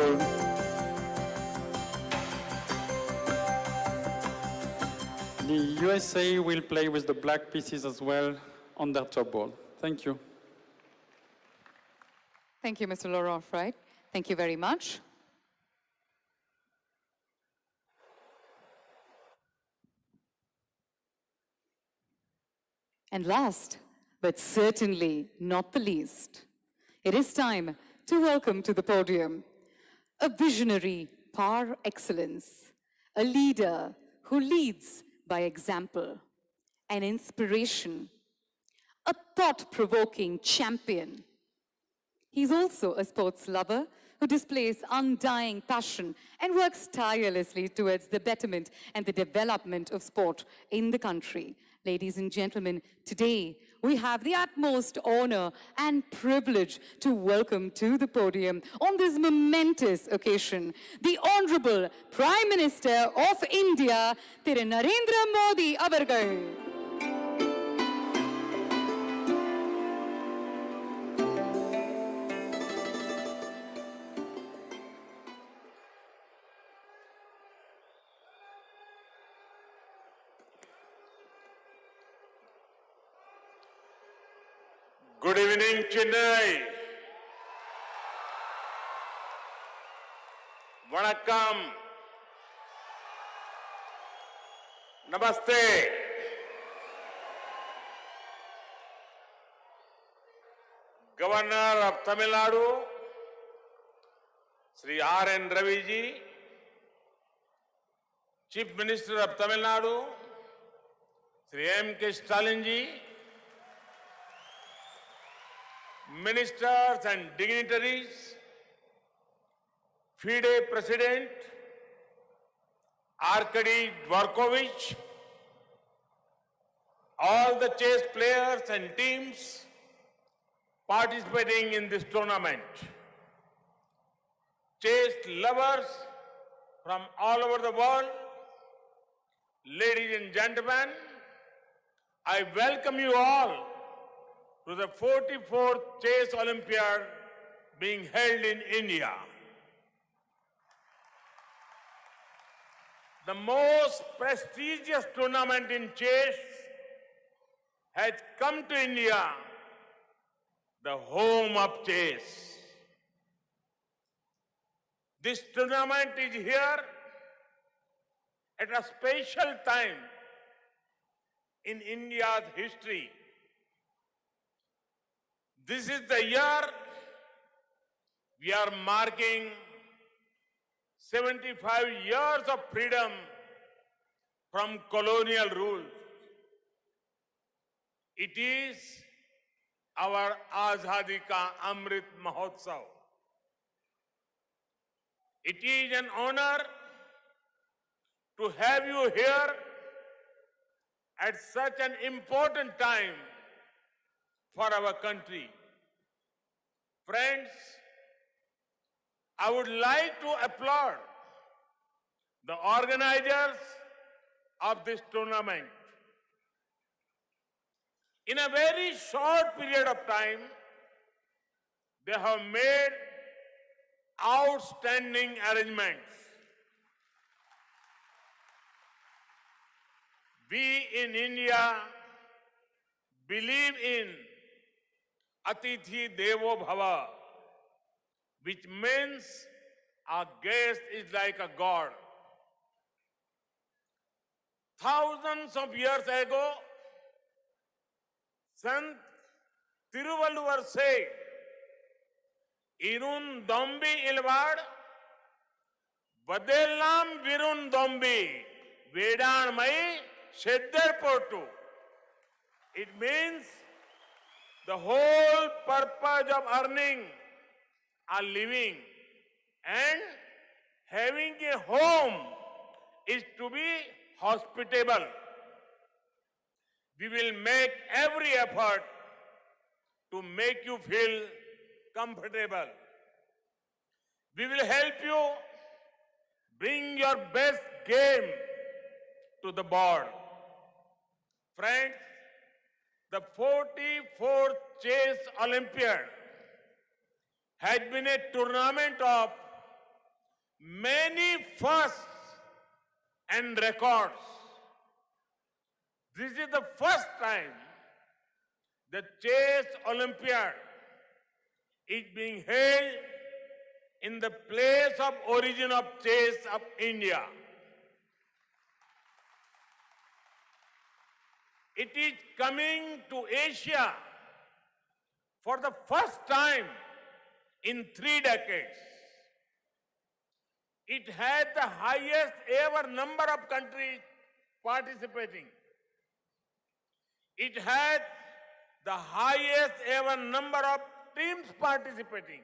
the USA will play with the black pieces as well on their top board. Thank you. Thank you, Mr. Laurent Fried. Thank you very much. And last, but certainly not the least, it is time to welcome to the podium a visionary par excellence, a leader who leads by example, an inspiration, a thought-provoking champion. He's also a sports lover who displays undying passion and works tirelessly towards the betterment and the development of sport in the country. Ladies and gentlemen, today we have the utmost honor and privilege to welcome to the podium on this momentous occasion, the Honorable Prime Minister of India, Thiru Narendra Modi avargal. Good evening, Chennai. Vanakkam. Namaste. Governor of Tamil Nadu, Sri R.N. Ravi ji, Chief Minister of Tamil Nadu, Sri M.K. Stalin ji, Ministers and dignitaries, Fide President, Arkady Dvorkovich, all the chess players and teams participating in this tournament, chess lovers from all over the world, ladies and gentlemen, I welcome you all to the 44th Chess Olympiad being held in India. The most prestigious tournament in chess has come to India, the home of chess. This tournament is here at a special time in India's history. This is the year we are marking 75 years of freedom from colonial rule. It is our Azadi Ka Amrit Mahotsav. It is an honor to have you here at such an important time for our country. Friends, I would like to applaud the organizers of this tournament. In a very short period of time, they have made outstanding arrangements. We in India believe in Atithi Devo Bhava, which means our guest is like a god. Thousands of years ago, Sant Tiruvalluvar said, Irun Dombi Ilvad, Vadellam Virun Dombi, Vedan Mai Sheddar Portu. It means The whole purpose of earning a living and having a home is to be hospitable. We will make every effort to make you feel comfortable. We will help you bring your best game to the board. Friends, the 44th Chess Olympiad has been a tournament of many firsts and records. This is the first time the Chess Olympiad is being held in the place of origin of chess of India. It is coming to Asia for the first time in 3 decades. It had the highest ever number of countries participating. It had the highest ever number of teams participating.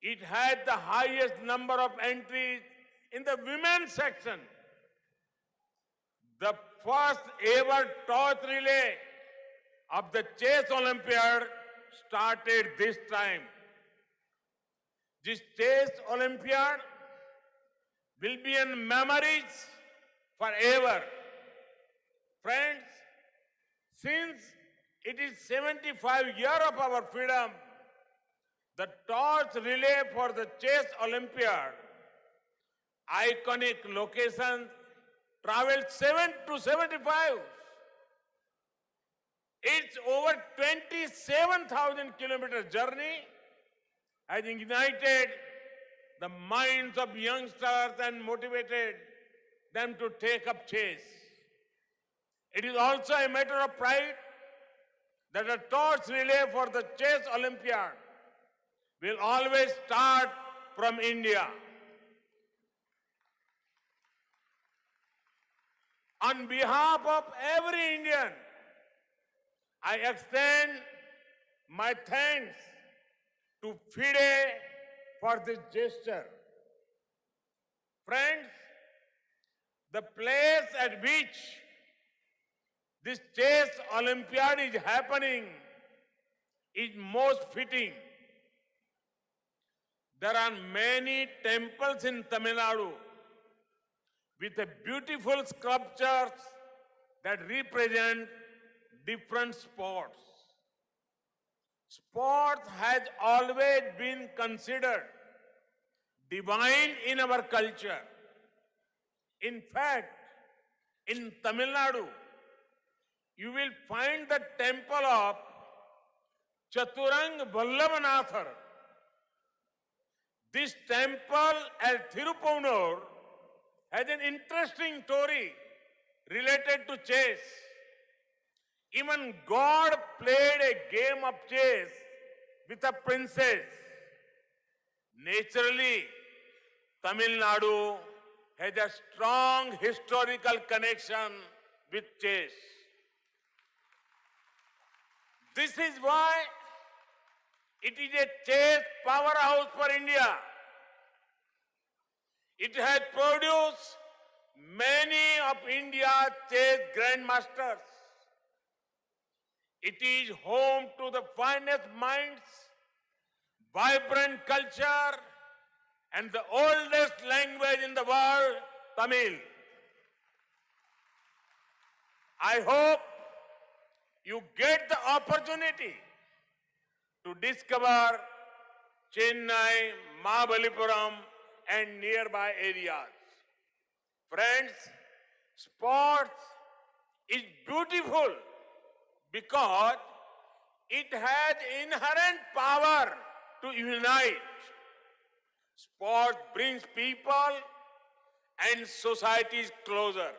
It had the highest number of entries in the women's section. The first ever torch relay of the Chess Olympiad started this time. This Chess Olympiad will be in memories forever. Friends, since it is 75 years of our freedom, the torch relay for the Chess Olympiad, iconic locations, traveled 7 to 75. Its over 27,000 kilometer journey has ignited the minds of youngsters and motivated them to take up chess. It is also a matter of pride that a torch relay for the Chess Olympiad will always start from India. On behalf of every Indian, I extend my thanks to Fide for this gesture. Friends, the place at which this Chess Olympiad is happening is most fitting. There are many temples in Tamil Nadu with beautiful sculptures that represent different sports. Sports has always been considered divine in our culture. In fact, in Tamil Nadu, you will find the temple of Chaturang Vallabhanathar. This temple at Thirupunur has an interesting story related to chess. Even God played a game of chess with a princess. Naturally, Tamil Nadu has a strong historical connection with chess. This is why it is a chess powerhouse for India. It has produced many of India's chess grandmasters. It is home to the finest minds, vibrant culture, and the oldest language in the world, Tamil. I hope you get the opportunity to discover Chennai, Mahabalipuram, and nearby areas. Friends, sports is beautiful because it has inherent power to unite. Sport brings people and societies closer.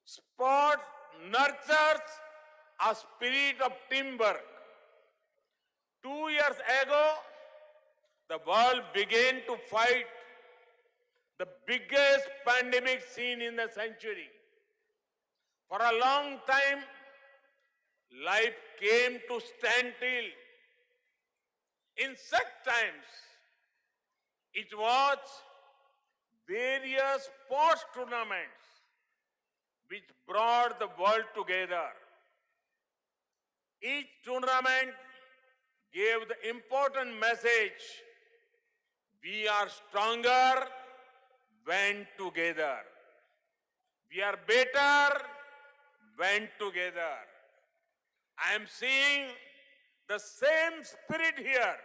Sport nurtures a spirit of teamwork. 2 years ago, the world began to fight the biggest pandemic seen in the century. For a long time, life came to standstill. In such times, it was various sports tournaments which brought the world together. Each tournament gave the important message: we are stronger when together. We are better when together. I am seeing the same spirit here.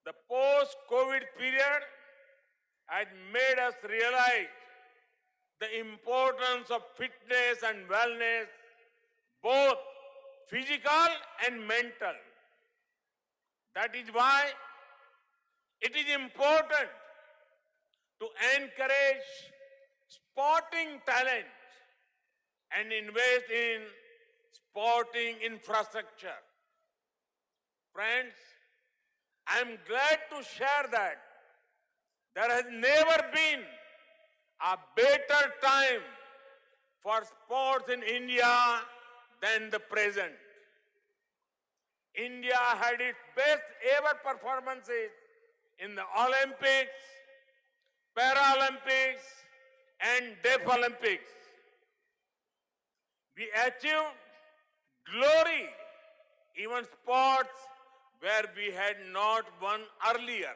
The post-COVID period has made us realize the importance of fitness and wellness, both physical and mental. That is why it is important to encourage sporting talent and invest in sporting infrastructure. Friends, I am glad to share that there has never been a better time for sports in India than the present. India had its best ever performances in the Olympics, Paralympics, and Deaf Olympics. We achieved glory, even sports where we had not won earlier.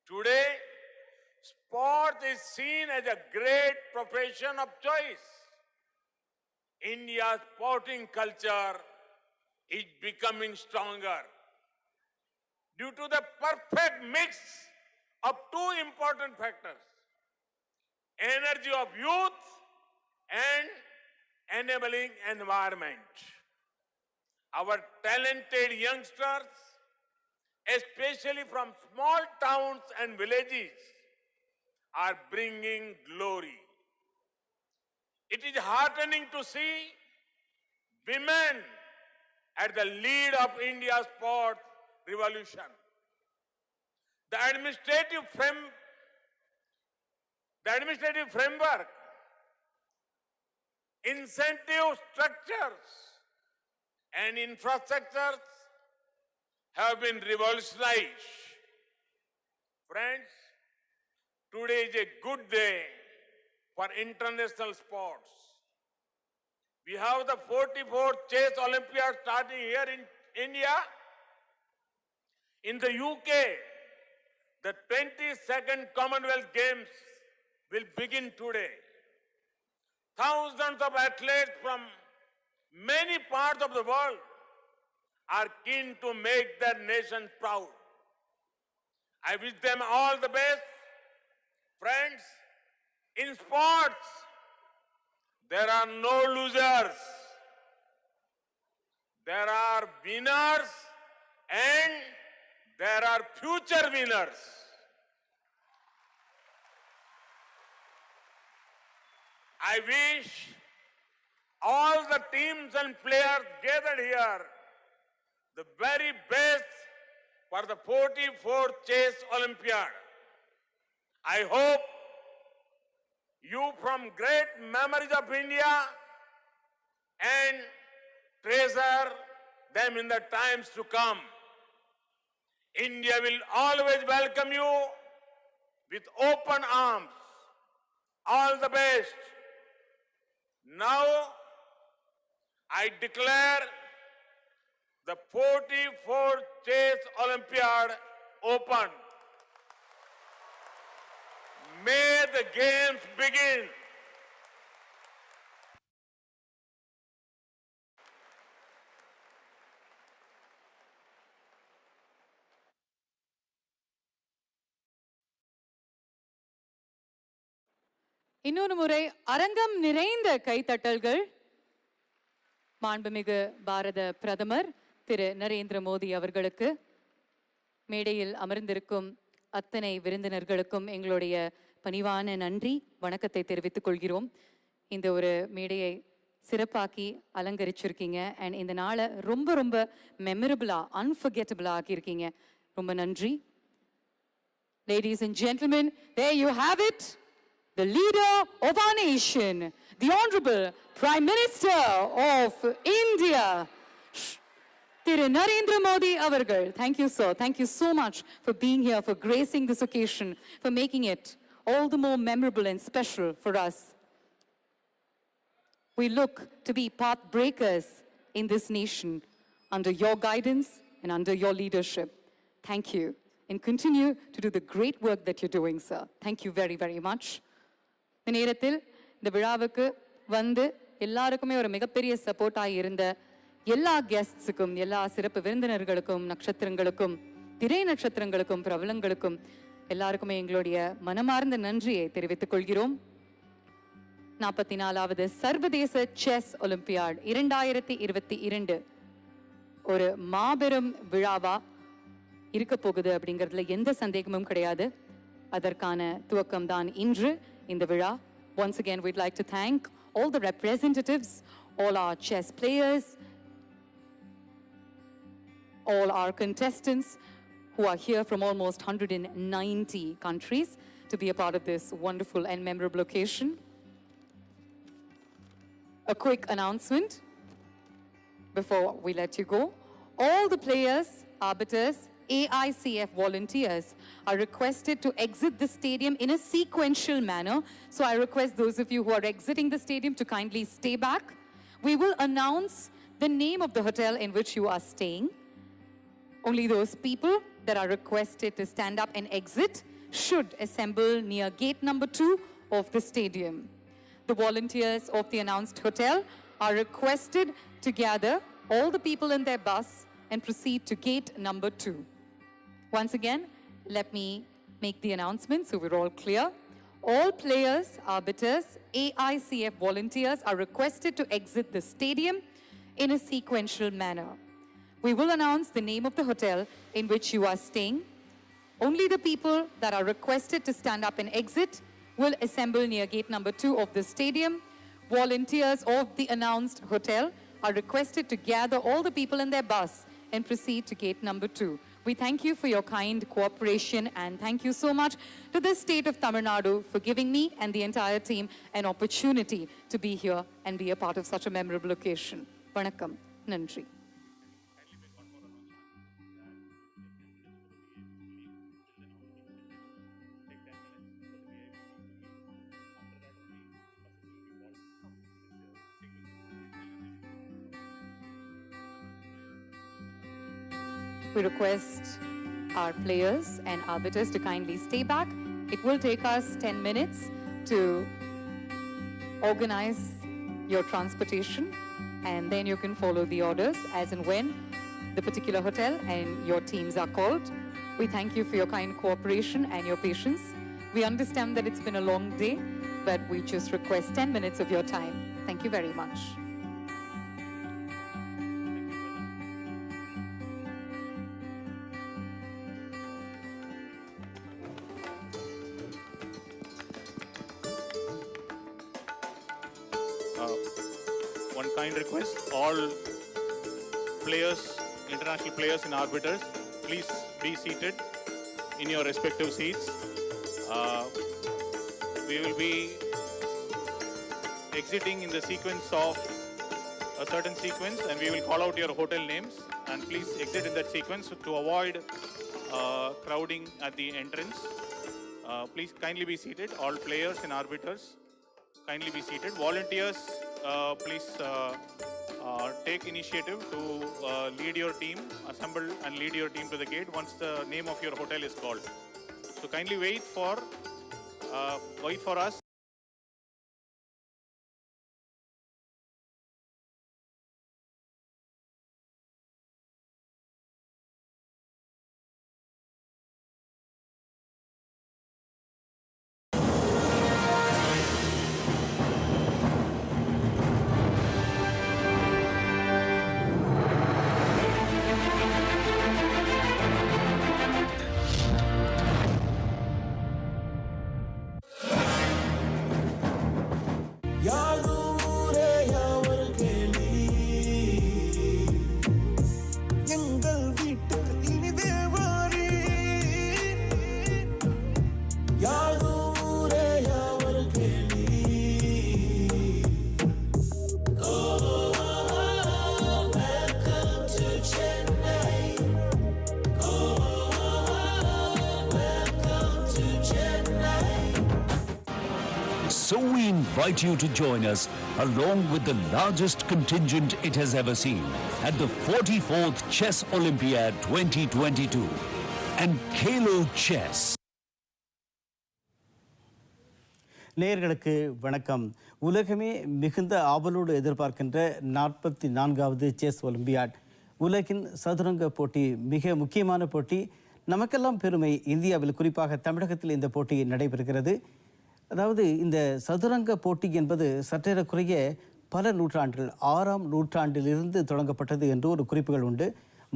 Today, sport is seen as a great profession of choice. India's sporting culture is becoming stronger due to the perfect mix of two important factors: energy of youth and enabling environment. Our talented youngsters, especially from small towns and villages, are bringing glory. It is heartening to see women at the lead of India's sports revolution. The administrative framework, incentive structures, and infrastructures have been revolutionized. Friends, today is a good day for international sports. We have the 44th Chess Olympiad starting here in India. In the UK, the 22nd Commonwealth Games will begin today. Thousands of athletes from many parts of the world are keen to make their nations proud. I wish them all the best. Friends, in sports, there are no losers. There are winners and there are future winners. I wish all the teams and players gathered here the very best for the 44th Chess Olympiad. I hope you from great memories of India and treasure them in the times to come. India will always welcome you with open arms. All the best. Now, I declare the 44th Chess Olympiad open. May the games begin. இன்னொரு முறை அரங்கம் நிறைந்த கைத்தட்டல்கள் மாண்புமிகு பாரத பிரதமர் திரு நரேந்திர மோடி அவர்களுக்கு. மேடையில் அமர்ந்திருக்கும் அத்தனை விருந்தினர்களுக்கும் எங்களுடைய பணிவான நன்றி வணக்கத்தை தெரிவித்துக் கொள்கிறோம். இந்த ஒரு மேடையை சிறப்பாக்கி அலங்கரிச்சிருக்கீங்க அண்ட் இந்த நாளை ரொம்ப ரொம்ப மெமரபிளா அன்ஃபர்கெட்டபிளா ஆக்கியிருக்கீங்க. ரொம்ப நன்றி. Ladies and gentlemen, there you have it. the leader of our nation, the Honorable Prime Minister of India, Thiru Narendra Modi avargal. Thank you, sir. Thank you so much for being here, for gracing this occasion, for making it all the more memorable and special for us. We look to be path breakers in this nation under your guidance and under your leadership. Thank you. And continue to do the great work that you're doing, sir. Thank you very, very much. இந்த நேரத்தில் இந்த விழாவுக்கு வந்து எல்லாருக்குமே ஒரு மிகப்பெரிய சப்போர்ட்டாக இருந்த எல்லா கெஸ்ட்ஸுக்கும், எல்லா சிறப்பு விருந்தினர்களுக்கும், நட்சத்திரங்களுக்கும், திரை நட்சத்திரங்களுக்கும், பிரபலங்களுக்கும் எல்லாருக்குமே எங்களுடைய மனமார்ந்த நன்றியை தெரிவித்துக் கொள்கிறோம். 44வது சர்வதேச செஸ் ஒலிம்பியாட் 2022 ஒரு மாபெரும் விழாவா இருக்க போகுது அப்படிங்கிறதுல எந்த சந்தேகமும் கிடையாது. அதற்கான துவக்கம் தான் இன்று இந்த விழா. Once again, we'd like to thank all the representatives, all our chess players, all our contestants who are here from almost 190 countries to be a part of this wonderful and memorable occasion. A quick announcement before we let you go. All the players, arbiters, AICF volunteers are requested to exit the stadium in a sequential manner. So I request those of you who are exiting the stadium to kindly stay back. We will announce the name of the hotel in which you are staying. Only those people that are requested to stand up and exit should assemble near gate number 2 of the stadium. The volunteers of the announced hotel are requested to gather all the people in their bus and proceed to gate number 2. Once again, let me make the announcement so we're all clear. All players, arbiters, AICF volunteers are requested to exit the stadium in a sequential manner. We will announce the name of the hotel in which you are staying. Only the people that are requested to stand up and exit will assemble near gate number 2 of the stadium. Volunteers of the announced hotel are requested to gather all the people in their bus and proceed to gate number 2. We thank you for your kind cooperation and thank you so much to the state of Tamil Nadu for giving me and the entire team an opportunity to be here and be a part of such a memorable occasion. Vanakkam, Nandri. We request our players and arbiters to kindly stay back. It will take us 10 minutes to organize your transportation, and then you can follow the orders as and when the particular hotel and your teams are called. We thank you for your kind cooperation and your patience. We understand that it's been a long day, but we just request 10 minutes of your time. Thank you very much. One kind request, all players, international players and arbiters, please be seated in your respective seats. We will be exiting in the sequence of a certain sequence, and we will call out your hotel names, and please exit in that sequence to avoid crowding at the entrance. Please kindly be seated. All players and arbiters, kindly be seated. Volunteers, please take initiative to lead your team, assemble and lead your team to the gate once the name of your hotel is called. So kindly wait for us. invite you to join us along with the largest contingent it has ever seen at the 44th Chess Olympiad 2022 and Kalo Chess. நேயர்களுக்கு வணக்கம். உலகமே மிகுந்த ஆவலோடு எதிர்பார்க்கின்ற 44வது chess olympiad உலகின் சதுரங்க போட்டி மிக முக்கியமான போட்டி. நமக்கெல்லாம் பெருமை. இந்தியாவில் குறிப்பாக தமிழகத்தில் இந்த போட்டி நடைபெறுகிறது. அதாவது இந்த சதுரங்க போட்டி என்பது சற்றேறக்குறைய பல நூற்றாண்டுகள் 6ஆம் நூற்றாண்டிலிருந்து தொடங்கப்பட்டது என்று ஒரு குறிப்புகள் உண்டு.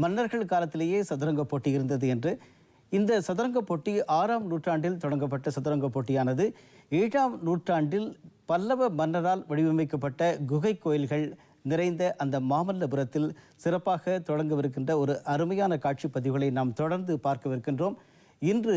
மன்னர்கள் காலத்திலேயே சதுரங்க போட்டி இருந்தது என்று. இந்த சதுரங்க போட்டி 6ஆம் நூற்றாண்டில் தொடங்கப்பட்ட சதுரங்க போட்டியானது 7ஆம் நூற்றாண்டில் பல்லவ மன்னரால் வடிவமைக்கப்பட்ட குகை கோயில்கள் நிறைந்த அந்த மாமல்லபுரத்தில் சிறப்பாக தொடங்கவிருக்கின்ற ஒரு அருமையான காட்சி பதிவுகளை நாம் தொடர்ந்து பார்க்கவிருக்கின்றோம். இன்று